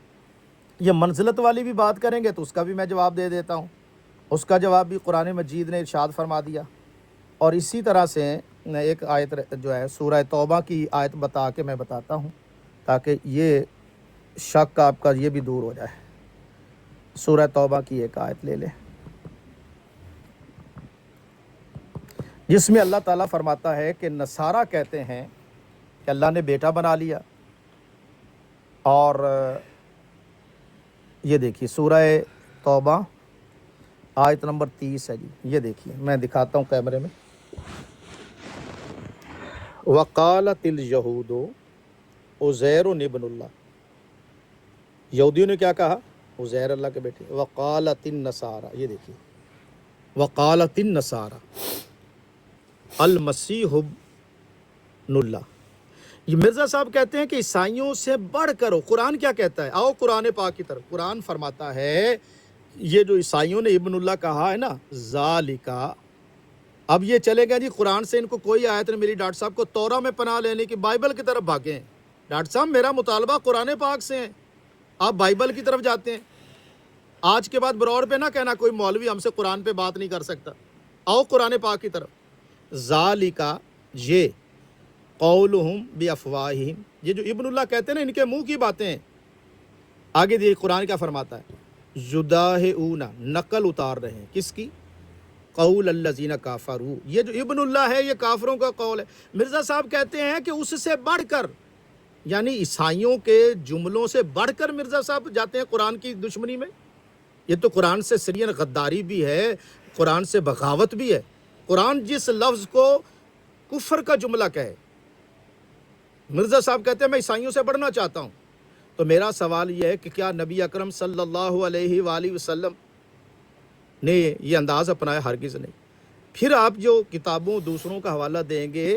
یہ منزلت والی بھی بات کریں گے تو اس کا بھی میں جواب دے دیتا ہوں. اس کا جواب بھی قرآن مجید نے ارشاد فرما دیا. اور اسی طرح سے میں ایک آیت جو ہے سورہ توبہ کی آیت بتا کے میں بتاتا ہوں تاکہ یہ شک آپ کا یہ بھی دور ہو جائے. سورہ توبہ کی ایک آیت لے لیں جس میں اللہ تعالیٰ فرماتا ہے کہ نصارہ کہتے ہیں کہ اللہ نے بیٹا بنا لیا. اور یہ دیکھیے سورہ توبہ آیت نمبر 30 ہے جی. یہ دیکھیے میں دکھاتا ہوں کیمرے میں. وقالت اليہود عزیر ابن اللہ، یہودیوں نے کیا کہا؟ عزیر اللہ کے بیٹے. وقالت النصارى، یہ دیکھیے وقالت النصارى المسیح ابن اللہ. یہ مرزا صاحب کہتے ہیں کہ عیسائیوں سے بڑھ کر ہو. قرآن کیا کہتا ہے؟ آؤ قرآن پاک کی طرف. قرآن فرماتا ہے یہ جو عیسائیوں نے ابن اللہ کہا ہے نا، ذالکا. اب یہ چلے گا جی قرآن سے ان کو کوئی آیت نہیں ملی، ڈاکٹر صاحب کو تورا میں پناہ لینے کی، بائبل کی طرف بھاگیں. ڈاکٹر صاحب میرا مطالبہ قرآن پاک سے ہے، آپ بائبل کی طرف جاتے ہیں. آج کے بعد بروڑ پہ نہ کہنا کوئی مولوی ہم سے قرآن پہ بات نہیں کر سکتا. آؤ قرآن پاک کی طرف. ذالکا، یہ قولہم بافواہہم، یہ جو ابن اللہ کہتے ہیں نا ان کے منہ کی باتیں ہیں. آگے دیکھیے قرآن کیا فرماتا ہے؟ یداہئون، نقل اتار رہے ہیں کس کی؟ قول الذین کافروا. یہ جو ابن اللہ ہے یہ کافروں کا قول ہے. مرزا صاحب کہتے ہیں کہ اس سے بڑھ کر، یعنی عیسائیوں کے جملوں سے بڑھ کر مرزا صاحب جاتے ہیں قرآن کی دشمنی میں. یہ تو قرآن سے سرین غداری بھی ہے، قرآن سے بغاوت بھی ہے. قرآن جس لفظ کو کفر کا جملہ کہے، مرزا صاحب کہتے ہیں میں عیسائیوں سے بڑھنا چاہتا ہوں. تو میرا سوال یہ ہے کہ کیا نبی اکرم صلی اللہ علیہ وآلہ وسلم نے یہ انداز اپنایا؟ ہرگز نہیں. پھر آپ جو کتابوں دوسروں کا حوالہ دیں گے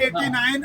89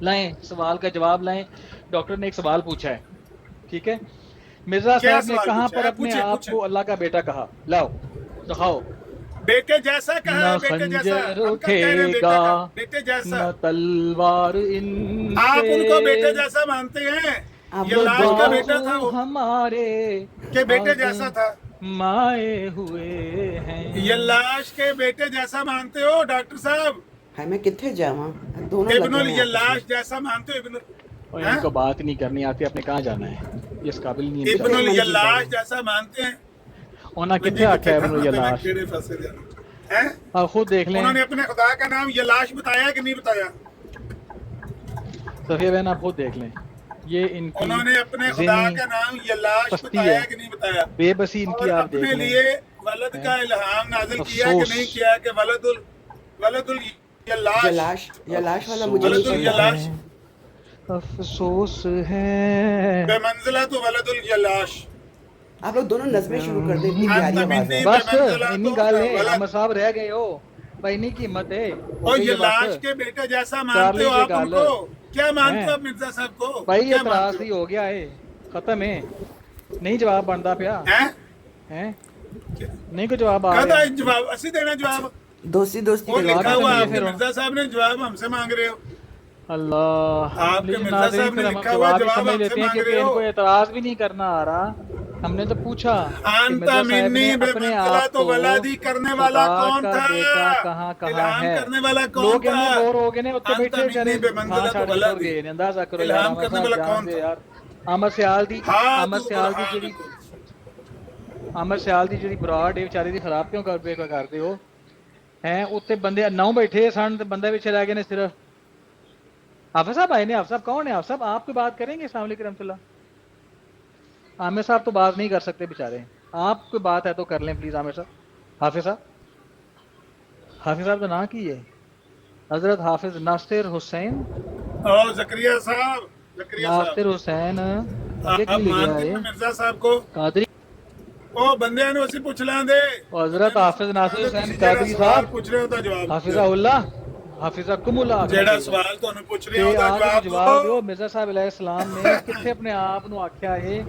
لائیں سوال کا جواب لائیں. ڈاکٹر نے ایک سوال پوچھا ہے, ٹھیک ہے, مرزا کیا صاحب نے سوال کہاں پوچھا پر ہے؟ اپنے پوچھیں، آپ پوچھیں. کو اللہ کا بیٹا کہا؟ لاؤ دکھاؤ. بیٹے جیسا کہا نہ ہے, بیٹے جیسا. خنجر ہم کیا کہہ رہے ہیں اٹھے بیٹے گا کا؟ بیٹے جیسا. نہ تلوار ان آپ ان کو بیٹے سے جیسا مانتے ہیں؟ آپ یہ لوگ لاش کا بیٹا تھا بازو وہ ہمارے کہ بیٹے جیسا تھا؟ مائے ہوئے ہیں. یہ لاش کے بیٹے جیسا مانتے ہو ڈاکٹر صاحب؟ ہائی میں کتنے جاواں دونوں ابن لگے ہیں یہ آپس لاش میں. جیسا مانتے ہو؟ اور ان کو بات نہیں کرنی آتی, آپ نے کہاں جانا ہے, یہ اس قابل نہیں ہے ابن کتنے من کی لاش جاواں. جیسا مانتے ہیں؟ انہوں نے کتنے آکھا ہے ابن لاش؟ کیڑے پھنسے جانا ہیں؟ آپ خود دیکھ لیں انہوں نے اپنے خدا کا نام یہ لاش بتایا کہ نہیں بتایا؟ صفیہ بہن, آپ خود دیکھ لیں, یہ ان کی انہوں نے اپنے خدا ذہنی کا نام یہ لاش پستی بتایا ہے, کہ نہیں بتایا؟ بے بسی ان اور کی آپ اپنے دیکھ لیں. لیے ولد کا الہام نازل کیا کہ افسوس. نہیں کیا کہ ولد یلاش اللاش یلاش والا مجھے ولد نہیں پتا. اللاش افسوس ہے. بے منزلہ تو ولد اللاش. آپ لوگ دونوں نظمیں شروع کر دیں, اتنی پیاری آواز ہے. بس انی گل ہے, احمد صاحب رہ گئے ہو بھائی, انی کی ہمت ہے. اور یہ لاش کے بیٹے جیسا مانتے ہو آپ ان کو؟ کیا مانتے ہو آپ مرزا صاحب کو؟ بھائی کیا اعتراض مانتے ہی ہو گیا ہے, ختم ہے, نہیں جواب بنتا پیا ہیں؟ ہے, نہیں کوئی جواب آ کہتا رہا ہے جواب اسی دینا جواب. دوستی دوستی وہ کے جواب لکھا لیے ہوا نہیں آپ کے پھر مرزا صاحب نے جواب ہم سے مانگ رہے ہو. اللہ. آپ کے پلیز مرزا ناظرین, صاحب نے پھر ہم لکھا ہوا جواب ہی جواب سمجھ ہم سے لیتے ہیں مانگ کیونکہ رہے ان ہو. کو اعتراض بھی نہیں کرنا آ رہا. ہم نے تو پوچھا کہ انت مرزا صاحب نے منی بے اپنے منزلہ آپ تو کو ولادی کرنے والا خدا کون کا تھا؟ بیٹا کہاں الہام ہے؟ کرنے والا کون لوگ تھا؟ انہیں بور ہو گئے نے اتنے انت بیٹھے منی چارے بے تھان منزلہ تو چھاڑ کے ٹر گئے نے. اندازہ کرو یار, الہام احمد کرنے صاحب والا جان کون دے تھا؟ یار. احمد سیال دی ہاتھ احمد سیال دی جڑی القرآن. احمد سیال دی جڑی براڈ ہے بیچاری دی خراب کیوں کرتے ہو ہیں؟ اتنے بندے 9 بیٹھے سن, بندے پیچھے رہ گئے نے صرف. حافظ صاحب آئے نے. حافظ صاحب کون ہے؟ حافظ صاحب آپ کوئی بات کریں گے؟ السلام علیکم رحمۃ اللہ. عامر صاحب تو بات نہیں کر سکتے بیچارے, آپ کوئی بات ہے تو کر لیں پلیز عامر صاحب. حافظ صاحب, حافظ صاحب کا نام کی ہے؟ حضرت حافظ ناصر حسین. اور زکریا صاحب, زکریا ناصر صاحب حسین اگے آپ کی لکھا مانتے ہے ہیں مرزا صاحب کو؟ قادری. او بندے نے اسی پوچھ لیں دے. حضرت حافظ ناصر حسین تسی جیڑا قادری سوال صاحب پوچھ رہے ہو تو جواب حافظہ اللہ حافظکم اللہ آخنا جیڑا چاہیے. سوال تو پوچھ رہے تے ہو تو آ کے جواب جواب دو. دیو. مرزا صاحب علیہ السلام نے کتنے اپنے آپ نو آخیا ہے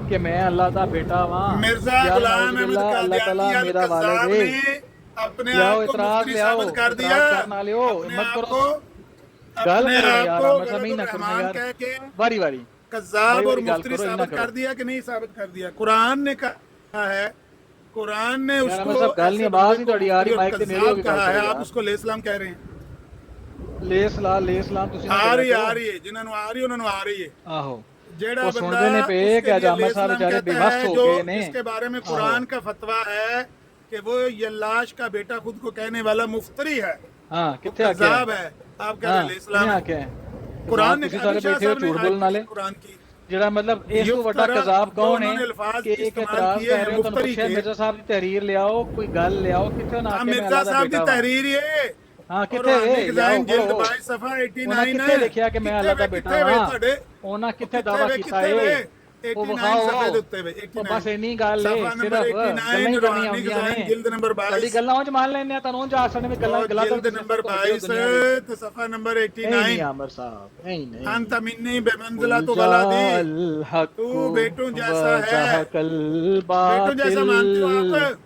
کہ میں اللہ دا بیٹا واں؟ مرزا یا نعوذ غلام احمد باللہ اللہ تعالیٰ قادیانی میرا والد القذاب ہے. نے اپنے لیاؤ آپ کو اعتراض مفتری لیاؤ, ثابت کر دیا. اعتراض کرنا لیو, اپنے ہمت آپ کرو, کو گل اپنے کرو نا آپ یار. کو عامر صاحب ولد ہی نہ کرو نا الرحمان یار, کہہ کے باری باری کذاب اور باری گل مفتری کرو, ہی نہ ثابت کرو کر دیا کہ نہیں ثابت کر دیا؟ قرآن نے کہا ہے, قرآن نے اس یار. عامر کو صاحب گل نہیں, ایسے آواز بندے نہیں کو تھوڑی آ مفتری رہی, اور مائک تے میرے ہو کذاب کے گل کہا ہے, کرو آپ یار. اس کو علیہ السلام کہہ رہے ہیں. لے سلام تسی نہ آ کریا رہی کرو. آ رہی ہے, جنہوں نے آ رہی ہے انہوں نے آ رہی ہے. آہو جیڑا وہ بندہ سنتے نے پے اس کہ کے لیے عامر علیہ صاحب السلام بیچارے بے کہتا بس ہے ہو جو گئے نے. اس کے بارے میں آہو قرآن کا فتویٰ ہے کہ وہ یلاش کا بیٹا خود کو کہنے والا مفتری ہے, ہاں وہ کتنے آکھیا کذاب ہے؟ ہے. آپ کہہ رہے ہاں علیہ السلام کتنے ہے. آکھیا ہے؟ قرآن نے تسی کہا سارے شاہ بیٹھے ہو صاحب نے جھوٹ آیت بولنے والے. قرآن کی جڑا مطلب اس تو بڑا یفترا کذاب جو کون انہوں ہے نے الفاظ کہ ایک استعمال اعتراض کیے کر ہیں رہے ہو, تمہیں مفتری پوچھے کے. مرزا صاحب کی تحریر لے آؤ, کوئی گل لے آؤ, کتنے نہ کے میں مرزا اللہ دا صاحب کی بیٹا ہاں. تحریر یہ ہاں اور کتنے وے روحانی لیاؤ ڈیزائن جلد پڑھو. 22 صفحہ انہاں 89 کتنے ہے. لکھیا کہ میں اللہ دا بیٹا وے ہاں؟ تھوڑے انہاں کتنے کتنے دعویٰ وے کیتا کتنے وے ہے؟ وہ 89 صفحے بخاؤ. دے اتے وے وہ 89 بس اینی گل ہے, صفحہ نمبر صرف گلاں ہی 89 کرنی روحانی آਉਂਦੀਆਂ ڈیزائن نے. جلد نمبر تہاڈی 22 گلاں اونج مان لینے تا نوں جا سکنے میں اور گلاں جلد تو نمبر تو بھیجو 22 دنیا وچ. تو صفحہ نمبر اے نہیں 89 عامر صاحب, اے نہیں. انت منی بے منزلہ قل تو ولادی, جاء الحق تو بیٹوں جیسا ہے. وزهق بیٹوں الباطل جیسا مانتے ہو آپ؟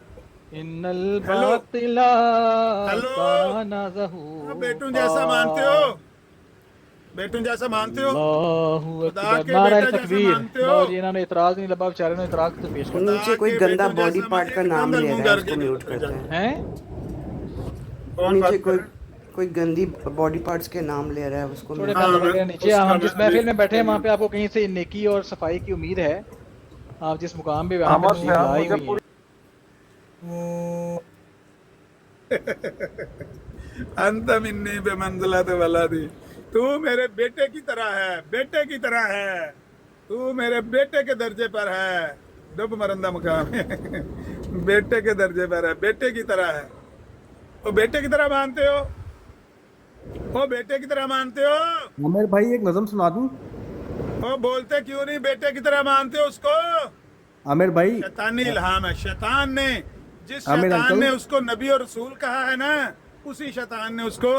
ان ہیلو الباطل ہیلو, کان بیٹوں زہوقا. جیسا مانتے ہو؟ بیٹوں جیسا مانتے ہو؟ اللہ خدا اکبر. کے نعرہ بیٹا جیسا تکبیر. مانتے لو ہو؟ جی, انہوں نے اعتراض نہیں لبا بیچارے نے, اعتراض تو پیش کر خدا نیچے کوئی کے گندا بیٹوں باڈی جیسا پارٹ کا ایک نام اندر لے منہ رہا ہے, کر اس کے کو میوٹ نکل کرتے جائے. ہیں. ہیں. کون نیچے بات کر رہے ہیں؟ کوئی گندی باڈی پارٹس کے نام لے رہا ہے, اس کو تھوڑے میوٹ. ہاں پہلے میں لگے نیچے. اس کا ہم جس میں محفل میں بیٹھے ہیں وہاں پہ آپ کو کہیں سے نیکی اور صفائی کی امید ہے. آپ جس مقام پہ وہاں پہ تشریف لائی ہوئی ہیں. انت منی بے منزلت ولادی, تو میرے بیٹے کی طرح ہے, بیٹے کی طرح ہے, تو میرے بیٹے کے درجے پر ہے. ڈب مرندہ مقام ہے, بیٹے کے درجے پر ہے, بیٹے کی طرح ہے. وہ بیٹے کی طرح مانتے ہو, وہ بیٹے کی طرح مانتے ہو. عامر بھائی ایک نظم سنا دوں؟ وہ بولتے کیوں نہیں بیٹے کی طرح مانتے ہو اس کو؟ عامر بھائی, شیطانی الہام ہے. شیطان نے, جس عامر شیطان انکل. نے اس کو نبی اور رسول کہا ہے نا, اسی شیطان نے اس کو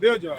ਦਿਓ ਜਵਾਬ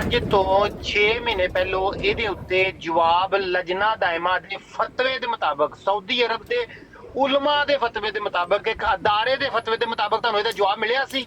ਅੱਜ ਤੋਂ 6 ਮਹੀਨੇ ਪਹਿਲਾਂ ਇਹਦੇ ਉੱਤੇ ਜਵਾਬ ਲਜਨਾ ਦਾਇਮਾ ਦੇ ਫਤਵੇ ਦੇ ਮੁਤਾਬਕ, ਸਾਊਦੀ ਅਰਬ ਦੇ ਉਲਮਾ ਦੇ ਫਤਵੇ ਦੇ ਮੁਤਾਬਕ, ਇੱਕ ਅਦਾਰੇ ਦੇ ਫਤਵੇ ਦੇ ਮੁਤਾਬਕ ਤੁਹਾਨੂੰ ਇਹਦਾ ਜਵਾਬ ਮਿਲਿਆ ਸੀ?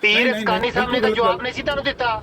ਪੀਰ ਨਹੀਂ, ਇਸਕਾਨੀ ਸਾਹਿਬ ਨੇ ਤਾਂ ਬਿਲਕੁਲ ਜਵਾਬ ਨਹੀਂ ਸੀ ਤੁਹਾਨੂੰ ਦਿੱਤਾ?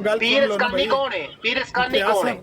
ਨਾ ਪੀਰ ਇਸਕਾਨੀ ਕੌਣ ਹੈ? ਪੀਰ ਇਸਕਾਨੀ ਕੌਣ ਹੈ?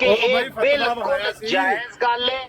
ਕਿ ਉਹ ਇਹ ਬਾਈ ਫਤਵਾ ਬਿਲਕੁਲ ਵਿਖਾਇਆ ਸੀ। ਜਾਇਜ਼ ਗੱਲ ਹੈ,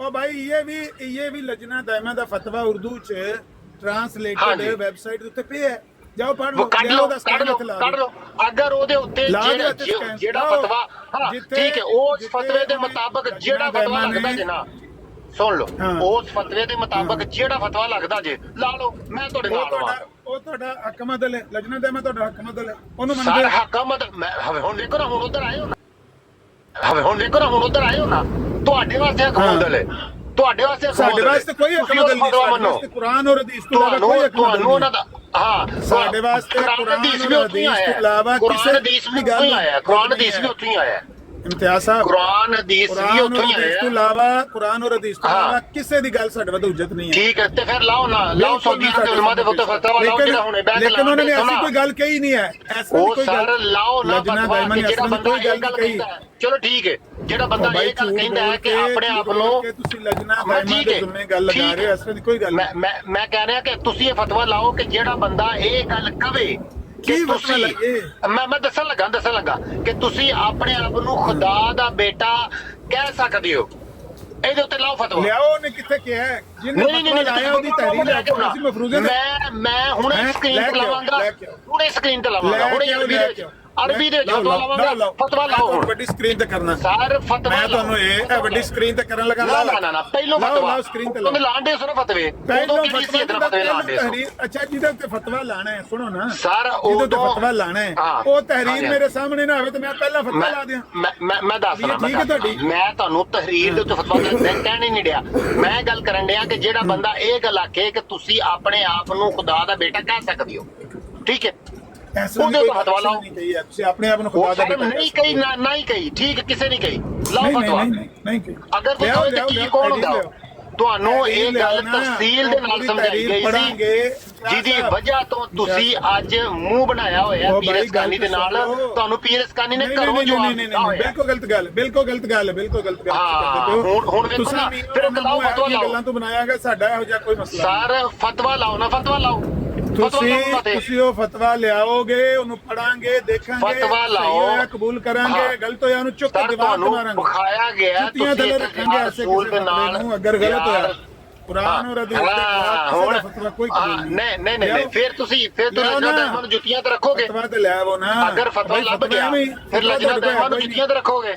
ਉਹ ਭਾਈ ਇਹ ਵੀ ਲਜਨਾ ਦਾਇਮਾ ਦਾ ਫਤਵਾ ਉਰਦੂ ਚ ਟ੍ਰਾਂਸਲੇਟਡ ਹਾਂਜੀ। ਵੈਬਸਾਈਟ ਉੱਤੇ ਪਿਆ ਹੈ, ਜਾਓ ਪੜ੍ਹ ਉਹ ਲਓ, ਕੱਢ ਲਿਆਓ ਲਓ, ਉਹਦਾ ਕੱਢ scan ਲਓ, ਇੱਥੇ ਲਾ ਕੱਢ ਦਿਓ। ਲਓ। ਅਗਰ ਉਹਦੇ ਉੱਤੇ ਲਾ ਦਿਓ ਜਿਹੜਾ ਇੱਥੇ scan, ਜਿਹੜਾ ਲਾਓ। ਫਤਵਾ, ਹਾਂ ਜਿੱਥੇ- ਠੀਕ ਹੈ, ਉਸ ਜਿੱਥੇ ਫਤਵੇ ਦੇ ਉਹਨੇ ਮੁਤਾਬਕ ਲਜਨਾ ਜਿਹੜਾ ਫਤਵਾ ਦਾਇਮਾ ਲੱਗਦਾ ਨੇ- ਜੇ ਨਾ, ਸੁਣ ਲਓ, ਹਾਂ। ਉਸ ਫਤਵੇ ਦੇ ਮੁਤਾਬਕ ਜਿਹੜਾ ਫਤਵਾ ਲੱਗਦਾ ਜੇ ਲਾ ਲਓ, ਮੈਂ ਤੁਹਾਡੇ ਨਾਲ ਲਵਾਂ। ਉਹ ਤੁਹਾਡਾ ਹੱਕਮ ਅਦਲ ਹੈ, ਲਜਨਾ ਦਾਇਮਾ ਤੁਹਾਡਾ ਹੱਕਮ ਅਦਲ ਹੈ, ਉਹਨੂੰ ਸਰ ਮੰਨਦੇ ਹੋ? ਹਕਮਤ ਹੁਣ ਵੇਖੋ ਨਾ, ਹੁਣ ਉਧਰ ਆਏ ਹੋ ਨਾ, ਹੁਣ ਵੇਖੋ ਨਾ, ਹੁਣ ਉਧਰ ਆਏ ਹੋ ਨਾ, ਤੁਹਾਡੇ ਵਾਸਤੇ ਹਕਮਤ ਹੈ, ਤੁਹਾਡੇ ਵਾਸਤੇ ਸਾਡੇ ਵਾਸਤੇ ਕੋਈ ਹੱਕਮ ਅਦਲ ਨਹੀਂ, ਸਾਡੇ ਵਾਸਤੇ ਕੁਰਾਨ ਔਰ ਹਦੀਸ ਤੋਂ ਇਲਾਵਾ ਕੋਈ ਹੱਕਮ ਅਦਲ ਤੁਹਾਨੂੰ ਉਹਨਾਂ ਨਹੀਂ। ਦਾ ਹਾਂ ਸਾਡੇ ਵਾਸਤੇ ਕੁਰਾਨ ਹਦੀਸ ਵੀ ਔਰ ਉੱਥੋਂ ਹੀ ਹਦੀਸ ਤੋਂ ਆਇਆ, ਇਲਾਵਾ ਕੁਰਾਨ ਕਿਸੇ ਹਦੀਸ ਵੀ ਦੀ ਉੱਥੋਂ ਹੀ ਗੱਲ ਆਇਆ, ਕੁਰਾਨ ਹਦੀਸ ਵੀ ਉੱਥੋਂ ਹੀ ਆਇਆ, ਇਮਤਿਆਜ਼ ਸਾਹਿਬ, ਕੁਰਾਨ ਹਦੀਸ ਵੀ ਕੁਰਾਨ ਉੱਥੋਂ ਔਰ ਹੀ ਹਦੀਸ ਤੋਂ ਆਇਆ। ਇਲਾਵਾ ਕੁਰਾਨ ਔਰ ਹਦੀਸ ਤੋਂ ਹਾਂ। ਇਲਾਵਾ ਕਿਸੇ ਦੀ ਗੱਲ ਸਾਡੇ ਵੱਲ ਹੁਜਤ ਨਹੀਂ ਹੈ। ਠੀਕ ਹੈ, ਤੇ ਫਿਰ ਲਾਓ ਨਾ, ਲਾਓ ਸਾਊਦੀ ਦੇ ਉਲਮਾ ਦੇ ਫਤਵਾ ਲਾਓ, ਜਿਹੜਾ ਹੁਣੇ ਬੈਠ ਕੇ ਲੇਕਿਨ ਉਹਨਾਂ ਨੇ ਐਸੀ ਲਾਓ ਕੋਈ ਗੱਲ ਕਹੀ ਨਹੀਂ ਹੈ, ਐਸੀ ਉਹ ਕੋਈ ਸਰ ਗੱਲ ਲਾਓ ਨਾ ਲਜਨਾ ਫਤਵਾ ਦਾਇਮਾ ਕਿ ਨੇ ਜਿਹੜਾ ਐਸੀ ਬੰਦਾ ਕੋਈ ਇਹ ਗੱਲ ਗੱਲ ਕਹੀ। ਕਹਿੰਦਾ ਹੈ, ਚਲੋ ਠੀਕ ਹੈ, ਜਿਹੜਾ ਬੰਦਾ ਇਹ ਗੱਲ ਕਹਿੰਦਾ ਹੈ ਕਿ ਆਪਣੇ ਆਪ ਨੂੰ, ਕਿ ਤੁਸੀਂ ਲਜਨਾ ਹਾਂ, ਦਾਇਮਾ ਠੀਕ ਦੇ ਹੈ, ਜ਼ਿੰਮੇ ਗੱਲ ਲਗਾ ਠੀਕ ਰਹੇ ਹੋ, ਐਸੀ ਕੋਈ ਗੱਲ ਨਹੀਂ। ਮੈਂ ਕਹਿ ਰਿਹਾ ਕਿ ਤੁਸੀਂ ਇਹ ਫਤਵਾ ਲਾਓ ਕਿ ਜਿਹੜਾ ਬੰਦਾ ਇਹ ਗੱਲ ਕਵੇ ਕਿ ਕੀ ਫਤਵਾ ਤੁਸੀਂ, ਲਾਈਏ? ਮੈਂ ਦੱਸਣ ਲੱਗਾ ਕਿ ਤੁਸੀਂ ਆਪਣੇ ਆਪ ਨੂੰ ਖੁਦਾ ਦਾ ਬੇਟਾ ਕਹਿ ਸਕਦੇ ਹੋ, ਇਹਦੇ ਉੱਤੇ ਲਾਓ ਫਤਵਾ। ਲਿਆਓ, ਉਹਨੇ ਕਿੱਥੇ ਕਿਹਾ ਹੈ? ਜਿਹਨੇ ਫਤਵਾ ਲਾਇਆ ਉਹਦੀ ਤਹਿਰੀਰ ਹੈ ਕਿ ਤੁਸੀਂ ਮਫਰੂਜ਼ੇ ਦੇ ਮੈਂ ਹੁਣੇ ਹੈਂ? ਸਕਰੀਨ ਲੈ ਤੇ ਕੇ ਆਓ, ਲਾਵਾਂਗਾ, ਲੈ ਕੇ ਆਓ। ਹੁਣੇ ਸਕਰੀਨ ਤੇ ਲਾਵਾਂਗਾ, ਲੈ ਹੁਣੇ ਕੇ ਆਓ, ਵੀਡੀਓ ਲੈ ਵਿੱਚ ਕੇ ਆਓ। ਅਰਬੀ ਦੇ ਫਤਵਾ ਲਾਵਾਂਗਾ ਫਤਵਾ ਲਾਓ ਹੁਣ ਵੱਡੀ ਸਕਰੀਨ ਤੇ ਕਰਨਾ ਸਰ ਫਤਵਾ ਮੈਂ ਤੁਹਾਨੂੰ ਇਹ ਵੱਡੀ ਸਕਰੀਨ ਤੇ ਕਰਨ ਲੱਗਾ ਨਾ ਪਹਿਲੋਂ ਫਤਵਾ ਸਕਰੀਨ ਤੇ ਉਹਨੇ ਲਾਂਡੇ ਸੁਣੋ ਫਤਵੇ ਉਦੋਂ ਕਿਹੜੀ ਸੀ ਇਧਰ ਫਤਵੇ ਲਾਂਡੇ ਅੱਛਾ ਜਿਹਦੇ ਉੱਤੇ ਫਤਵਾ ਲਾਣਾ ਹੈ ਸੁਣੋ ਨਾ ਸਰ ਉਦੋਂ ਫਤਵਾ ਲਾਣਾ ਹੈ ਉਹ ਤਹਿਰੀਰ ਮੇਰੇ ਸਾਹਮਣੇ ਨਾ ਆਵੇ ਤੇ ਮੈਂ ਪਹਿਲਾਂ ਫਤਵਾ ਲਾ ਦਿਆਂ ਮੈਂ ਦੱਸਣਾ ਮੈਂ ਤੁਹਾਨੂੰ ਤਹਿਰੀਰ ਦੇ ਉੱਤੇ ਫਤਵਾ ਕਹਿਣ ਹੀ ਨਹੀਂ ਡਿਆ ਮੈਂ ਗੱਲ ਕਰਨ ਡਿਆ ਕਿ ਜਿਹੜਾ ਬੰਦਾ ਇਹ ਗੱਲ ਆਖੇ ਕਿ ਤੁਸੀਂ ਆਪਣੇ ਆਪ ਨੂੰ ਖੁਦਾ ਦਾ ਬੇਟਾ ਕਹਿ ਸਕਦੇ ਹੋ ਠੀਕ ਹੈ ਉਹਦੇ ਤੋਂ ਫਤਵਾ ਲਾਓ ਤੁਸੀਂ ਆਪਣੇ ਆਪ ਨੂੰ ਖੁਦਾ ਦਾ ਬੇਟਾ ਨਹੀਂ ਕਹੀ ਨਾ ਹੀ ਕਹੀ ਠੀਕ ਕਿਸੇ ਨਹੀਂ ਕਹੀ ਲਾਓ ਫਤਵਾ ਨਹੀਂ ਕਹੀ ਅਗਰ ਤੁਸੀਂ ਕਹੋ ਤੇ ਕੀ ਕੌਣ ਹੁੰਦਾ ਤੁਹਾਨੂੰ ਇਹ ਗੱਲ ਤਫਸੀਲ ਦੇ ਨਾਲ ਸਮਝਾਈ ਗਈ ਸੀ ਜਿਹਦੀ ਵਜ੍ਹਾ ਤੋਂ ਤੁਸੀਂ ਅੱਜ ਮੂੰਹ ਬਣਾਇਆ ਹੋਇਆ ਪੀਰ ਇਸਕਾਨੀ ਦੇ ਨਾਲ ਤੁਹਾਨੂੰ ਪੀਰ ਇਸਕਾਨੀ ਨੇ ਘਰੋਂ ਜਵਾਬ ਦਿੱਤਾ ਹੋਇਆ ਬਿਲਕੁਲ ਗਲਤ ਗੱਲ ਹੁਣ ਵੇਖੋ ਨਾ ਫਿਰ ਲਾਓ ਫਤਵਾ ਲਾਓ ਗੱਲਾਂ ਤੋਂ ਬਣਾਇਆ ਗਿਆ ਸਾਡਾ ਇਹੋ ਜਿਹਾ ਕੋਈ ਮਸਲਾ ਸਰ ਫਤਵਾ ਲਾਓ ਨਾ ਫਤਵਾ ਲਾਓ ਤੁਸੀਂ ਉਹ ਫਤਵਾ ਲਿਆਓਗੇ ਉਹਨੂੰ ਪੜਾਂਗੇ ਦੇਖਾਂਗੇ ਫਤਵਾ ਲਾਓ ਕਬੂਲ ਕਰਾਂਗੇ ਗਲਤ ਹੋਇਆ ਉਹਨੂੰ ਚੁੱਕ ਕੇ ਦੀਵਾਰ ਤੇ ਮਾਰਾਂਗੇ ਵਿਖਾਇਆ ਗਿਆ ਤੁਸੀਂ ਰੱਖਾਂਗੇ ਰਸੂਲ ਦੇ ਨਾਲ ਅਗਰ ਗਲਤ ਹੋਇਆ ਕੁਰਾਨ ਔਰ ਹਦੀਸ ਦੇ ਖਿਲਾਫ ਫਤਵਾ ਕੋਈ ਕਬੂਲ ਨਹੀਂ ਫਿਰ ਤੁਸੀਂ ਲਜਨਾ ਨੂੰ ਜੁੱਤੀਆਂ ਤੇ ਰੱਖੋਗੇ ਫਤਵਾ ਤੇ ਲੈ ਆਵੋ ਨਾ ਅਗਰ ਫਤਵਾ ਲੱਭ ਗਿਆ ਫਿਰ ਲਜਨਾ ਨੂੰ ਜੁੱਤੀਆਂ ਤੇ ਰੱਖੋਗੇ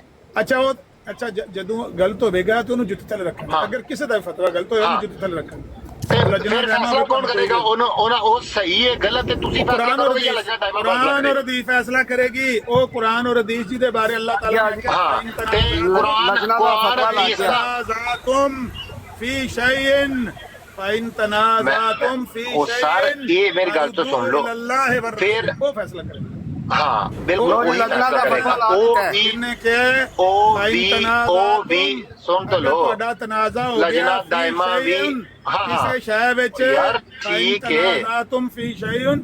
ਅੱਛਾ ਜਦੋਂ ਗਲਤ ਹੋਵੇਗਾ ਤਾਂ ਉਹਨੂੰ ਜੁੱਤੀ ਥੱਲੇ ਰੱਖਾਂਗੇ ਅਗਰ ਕਿਸੇ ਦਾ ਫਤਵਾ ਗਲਤ ਹੋਇਆ ਉਹਨੂੰ ਜੁੱਤੀ ਥੱਲੇ ਰੱਖਾਂਗੇ ਫਿਰ ਫੈਸਲਾ ਕੌਣ ਕਰੇਗਾ ਉਹ ਸਹੀ ਹੈ ਗਲਤ ਹੈ ਤੁਸੀਂ ਫੈਸਲਾ ਕਰੋਗੇ ਜਾਂ ਲਜਨਾ ਦਾਇਮਾ ਕੁਰਾਨ ਔਰ ਹਦੀਸ ਫੈਸਲਾ ਕਰੇਗੀ ਉਹ ਕੁਰਾਨ ਔਰ ਹਦੀਸ ਜੀ ਦੇ ਬਾਰੇ ਅੱਲਾਹ ਤਾਲਾ ਨੇ ਕਿਹਾ ਤੇ ਕੁਰਾਨ ਹਦੀਸ ਤਨਾਜ਼ਾਤੁਮ ਫੀ ਸ਼ੈਇਨ ਫਇਨ ਤਨਾਜ਼ਾਤੁਮ ਫੀ ਉਹ ਸਰ ਇਹ ਮੇਰੀ ਗੱਲ ਤੋਂ ਸੁਣ ਲਓ ਫਿਰ ਉਹ ਫੈਸਲਾ ਕਰੇਗਾ ਹਾਂ ਬਿਲਕੁਲ ਲਜਨਾ ਦਾ ਫੈਸਲਾ ਉਹ ਵੀ ਸੁਣ ਤਾਂ ਲੋ ਤੁਹਾਡਾ ਤਨਾਜ਼ਾ ਹੋ ਗਿਆ ਲਜਨਾ ਦਾਇਮਾ ਵੀ ਕਿਸੇ ਸ਼ੈ ਵਿੱਚ ਯਾਰ ਠੀਕ ਹੈ ਤੁਮ ਫੀ ਸ਼ੈਇਨ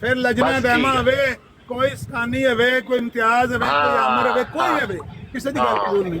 ਫਿਰ ਲਜਨਾ ਦਾਇਮਾ ਹੋਵੇ ਕੋਈ ਇਸਕਾਨੀ ਹੋਵੇ ਕੋਈ ਇਮਤਿਆਜ਼ ਹੋਵੇ ਕੋਈ ਆਮਰ ਹੋਵੇ ਕੋਈ ਹੋਵੇ ਕਿਸੇ ਦੀ ਗੱਲ ਕਬੂਲ ਨਹੀਂ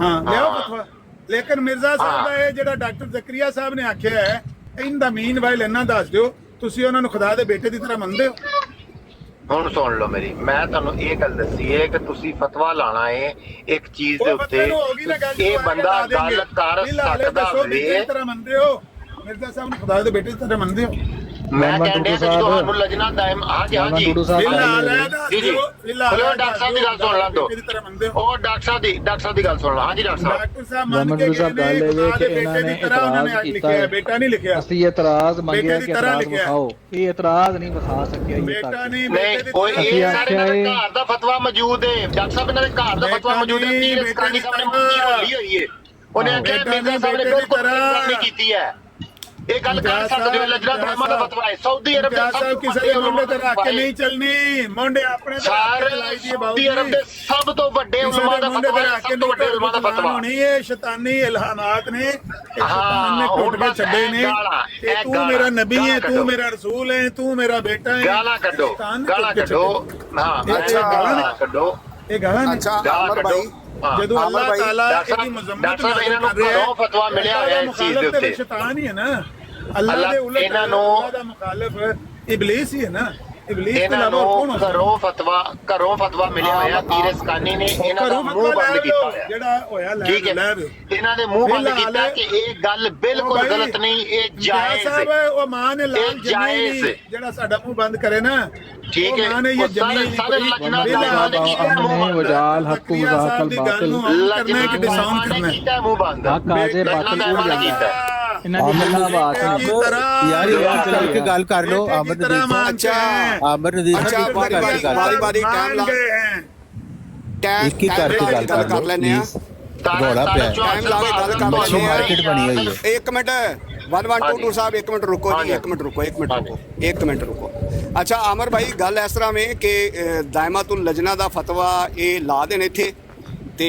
ਹਾਂ ਲਿਆਓ ਫਤਵਾ ਲੇਕਿਨ ਮਿਰਜ਼ਾ ਸਾਹਿਬ ਦਾ ਇਹ ਜਿਹੜਾ ਡਾਕਟਰ ਜ਼ਕਰੀਆ ਸਾਹਿਬ ਨੇ ਆਖਿਆ ਹੈ ਇਹਦਾ ਮੀਨ ਵਾਇਲ ਇਹਨਾਂ ਦੱਸ ਦਿਓ ਤੁਸੀਂ ਉਹਨਾਂ ਨੂੰ ਖੁਦਾ ਦੇ ਬੇਟੇ ਦੀ ਤਰ੍ਹਾਂ ਮੰਨਦੇ ਹੋ ਹੁਣ ਸੁਣ ਲਓ ਮੇਰੀ ਮੈਂ ਤੁਹਾਨੂੰ ਇਹ ਗੱਲ ਦੱਸੀ ਹੈ ਕਿ ਤੁਸੀਂ ਫਤਵਾ ਲਾਣਾ ਹੈ ਇੱਕ ਚੀਜ਼ ਦੇ ਉੱਤੇ ਇਹ ਬੰਦਾ ਗੱਲ ਕਰ ਸਕਦਾ ਵੇ ਤਰ੍ਹਾਂ ਮੰਨਦੇ ਹੋ ਮਿਰਜ਼ਾ ਸਾਹਿਬ ਨੂੰ ਖੁਦਾ ਦੇ ਬੇਟੇ ਦੀ ਤਰ੍ਹਾਂ ਮੰਨਦੇ ਹੋ ਮੈਂ ਕਹਿੰਦਾ ਕਿ ਤੁਹਾਨੂੰ ਲਜਨਾ ਦਾਇਮ ਹਾਂਜੀ ਜੀ ਜੀ ਚਲੋ ਡਾਕਟਰ ਸਾਹਿਬ ਦੀ ਗੱਲ ਸੁਣ ਲਾਂ ਦੋ ਉਹ ਡਾਕਟਰ ਸਾਹਿਬ ਦੀ ਗੱਲ ਸੁਣ ਲਾਂ ਹਾਂਜੀ ਡਾਕਟਰ ਸਾਹਿਬ ਮਹਿਮਦ ਸਾਹਿਬ ਗੱਲ ਇਹ ਵੇ ਕਿ ਇਹਨਾਂ ਨੇ ਇਤਰਾਜ਼ ਕੀਤਾ ਹੈ ਬੇਟਾ ਨਹੀਂ ਲਿਖਿਆ ਅਸੀਂ ਇਤਰਾਜ਼ ਮੰਗਿਆ ਕਿ ਇਤਰਾਜ਼ ਵਿਖਾਓ ਇਹ ਇਤਰਾਜ਼ ਨਹੀਂ ਵਿਖਾ ਸਕਿਆ ਇਹ ਬੇਟਾ ਨਹੀਂ ਕੋਈ ਇਹ ਸਾਰੇ ਘਰ ਦਾ ਫਤਵਾ ਮੌਜੂਦ ਹੈ ਡਾਕਟਰ ਸਾਹਿਬ ਇਹਨਾਂ ਦੇ ਘਰ ਦਾ ਫਤਵਾ ਮੌਜੂਦ ਹੈ ਪੀਰ ਇਸਕਾਨੀ ਸਾਹਿਬ ਨੇ ਮੁੱਕੀ ਹੋਈ ਹੋਈ ਹੈ ਉਹਨੇ ਆਖਿਆ ਮਿਰਜ਼ਾ ਸਾਹਿਬ ਨੇ ਬਿਲਕੁਲ ਨਹੀਂ ਕੀਤੀ ਹੈ ਇਹ ਗੱਲ ਕਰ ਸਕਦੇ ਹੋ ਲਜਨਾ ਦਾਇਮਾ ਦਾ ਫਤਵਾ ਹੈ ਸਾਊਦੀ ਅਰਬ ਦਾ ਸਭ ਕਿਸੇ ਦੇ ਮੁੰਡੇ ਤੇ ਰੱਖ ਕੇ ਨਹੀਂ ਚੱਲਣੀ ਮੁੰਡੇ ਆਪਣੇ ਸਾਊਦੀ ਅਰਬ ਦੇ ਸਭ ਤੋਂ ਵੱਡੇ ਉਲਮਾ ਦਾ ਫਤਵਾ ਹੈ ਸਭ ਤੋਂ ਵੱਡੇ ਉਲਮਾ ਦਾ ਫਤਵਾ ਨਹੀਂ ਇਹ ਸ਼ੈਤਾਨੀ ਇਲਹਾਮਾਤ ਨੇ ਸ਼ੈਤਾਨ ਨੇ ਟੁੱਟ ਕੇ ਛੱਡੇ ਨੇ ਤੇ ਤੂੰ ਮੇਰਾ ਨਬੀ ਹੈ ਤੂੰ ਮੇਰਾ ਰਸੂਲ ਹੈ ਤੂੰ ਮੇਰਾ ਬੇਟਾ ਹੈ ਗਾਲਾਂ ਕੱਢੋ ਹਾਂ ਅੱਛਾ ਗਾਲਾਂ ਕੱਢੋ ਇਹ ਗਾਲਾਂ ਨੇ ਅੱਛਾ ਅਮਰ ਭਾਈ ਜਦੋਂ ਅੱਲਾਹ ਤਾਲਾ ਇਹਦੀ ਮਜ਼ਮਤ ਕਰ ਰਿਹਾ ਹੈ ਘਰੋਂ ਫਤਵਾ ਮਿਲਿਆ ਹੋਇਆ ਇਸ ਚੀਜ਼ ਦੇ ਉੱਤੇ ਸ਼ੈਤਾਨ ਹੀ ਹੈ ਨਾ ਅੱਲਾਹ ਦੇ ਉਲਟ ਇਹਨਾਂ ਨੂੰ ਦਾ ਮੁਖਾਲਿਫ ਇਬਲੀਸ ਹੀ ਹੈ ਨਾ ਇਹਨਾਂ ਨੂੰ ਘਰੋਂ ਫਤਵਾ ਮਿਲਿਆ ਹੋਇਆ ਪੀਰ ਇਸਕਾਨੀ ਨੇ ਇਹਨਾਂ ਦਾ ਮੂੰਹ ਬੰਦ ਕੀਤਾ ਹੋਇਆ ਜਿਹੜਾ ਹੋਇਆ ਲੈ ਠੀਕ ਹੈ ਇਹਨਾਂ ਨੇ ਮੂੰਹ ਬੰਦ ਕੀਤਾ ਕਿ ਇਹ ਗੱਲ ਬਿਲਕੁਲ ਗਲਤ ਨਹੀਂ ਇਹ ਜਾਇਜ਼ ਹੈ ਉਹ ਮਾਂ ਨੇ ਲਾਲ ਜਮੀਨ ਜਿਹੜਾ ਸਾਡਾ ਮੂੰਹ ਬੰਦ ਕਰੇ ਨਾ ਠੀਕ ਹੈ ਇਹ ਜ਼ਮੀਨ ਸਾਰੇ ਲਜਨਾ ਦਾਇਮਾ ਨੇ ਕੀਤਾ ਵਜਾਲ ਹੱਕ ਵਜ਼ਾਕਲ ਬਾਤਿਲ ਲਜਨਾ ਕਿ ਡਿਸਾਊਂਡ ਕਰਨਾ ਕੀਤਾ ਮੂੰਹ ਬੰਦ ਹੱਕ ਆਜੇ ਬਾਤਿਲ ਉੜ ਜਾਂਦਾ ਇਹਨਾਂ ਦੀ ਗੱਲਾਂ ਬਾਤ ਯਾਰ ਇੱਕ ਗੱਲ ਕਰ ਲੋ ਆਮਦ ਅੱਛਾ ਆਮਦ ਨਦੀਰ ਅੱਛਾ ਬਾਰੀ ਟਾਈਮ ਲਾ ਇੱਕ ਹੀ ਕਰਕੇ ਗੱਲ ਕਰ ਲੈਨੇ ਆ ਘੋੜਾ ਪਿਆ ਟਾਈਮ ਲਾ ਕੇ ਗੱਲ ਕਰ ਲੈਨੇ ਆ ਮਾਰਕੀਟ ਬਣੀ ਹੋਈ ਹੈ ਇੱਕ ਮਿੰਟ 1122 ਸਾਹਿਬ ਇੱਕ ਮਿੰਟ ਰੁਕੋ ਜੀ ਇੱਕ ਮਿੰਟ ਰੁਕੋ ਅੱਛਾ ਆਮਰ ਭਾਈ ਗੱਲ ਇਸ ਤਰ੍ਹਾਂ ਵੇ ਕਿ ਦਾਇਮਾਤੁਲ ਲਜਨਾ ਦਾ ਫਤਵਾ ਇਹ ਲਾ ਦੇਣ ਇੱਥੇ ਤੇ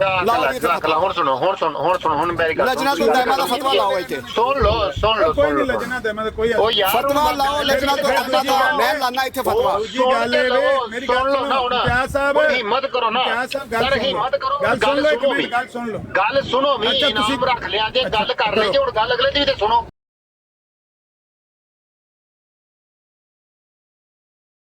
ਲਾਓ ਜੀ ਇੱਥੇ ਰੱਖ ਲਾ, ਹੁਣ ਸੁਣੋ ਹੁਣ ਮੇਰੀ ਗੱਲ ਲਜਨਾ ਤੋਂ ਦਾਇਮਾ ਦਾ ਫਤਵਾ ਲਾਓ ਇੱਥੇ। ਸੁਣ ਲਓ ਕੋਈ ਨਹੀਂ ਲਜਨਾ ਦਾਇਮਾ ਦਾ ਕੋਈ ਉਹ ਯਾਰ ਫਤਵਾ ਲਾਓ ਲਜਨਾ ਤੋਂ ਦਾਇਮਾ ਦਾ, ਮੈਂ ਲਾਣਾ ਇੱਥੇ ਫਤਵਾ। ਮੇਰੀ ਗੱਲ ਸੁਣ ਲਓ ਹੁਣ ਕਿਆ ਸਾਹਿਬ, ਹਿੰਮਤ ਕਰੋ ਨਾ ਕਿਆ ਸਾਹਿਬ ਸਰ, ਹਿੰਮਤ ਕਰੋ, ਗੱਲ ਸੁਣ ਲਓ, ਇੱਕ ਸੁਣੋ ਮਿੰਟ ਗੱਲ ਸੁਣ ਲਓ। ਗੱਲ ਸੁਣੋ ਵੀ ਅੱਛਾ, ਇਨਾਮ ਤੁਸੀਂ ਰੱਖ ਲਿਆ ਜੇ ਗੱਲ ਕਰ ਰਹੇ ਜੇ ਹੁਣ ਗੱਲ ਅਗਲੇ ਦੀ ਵੀ ਤੇ ਸੁਣੋ।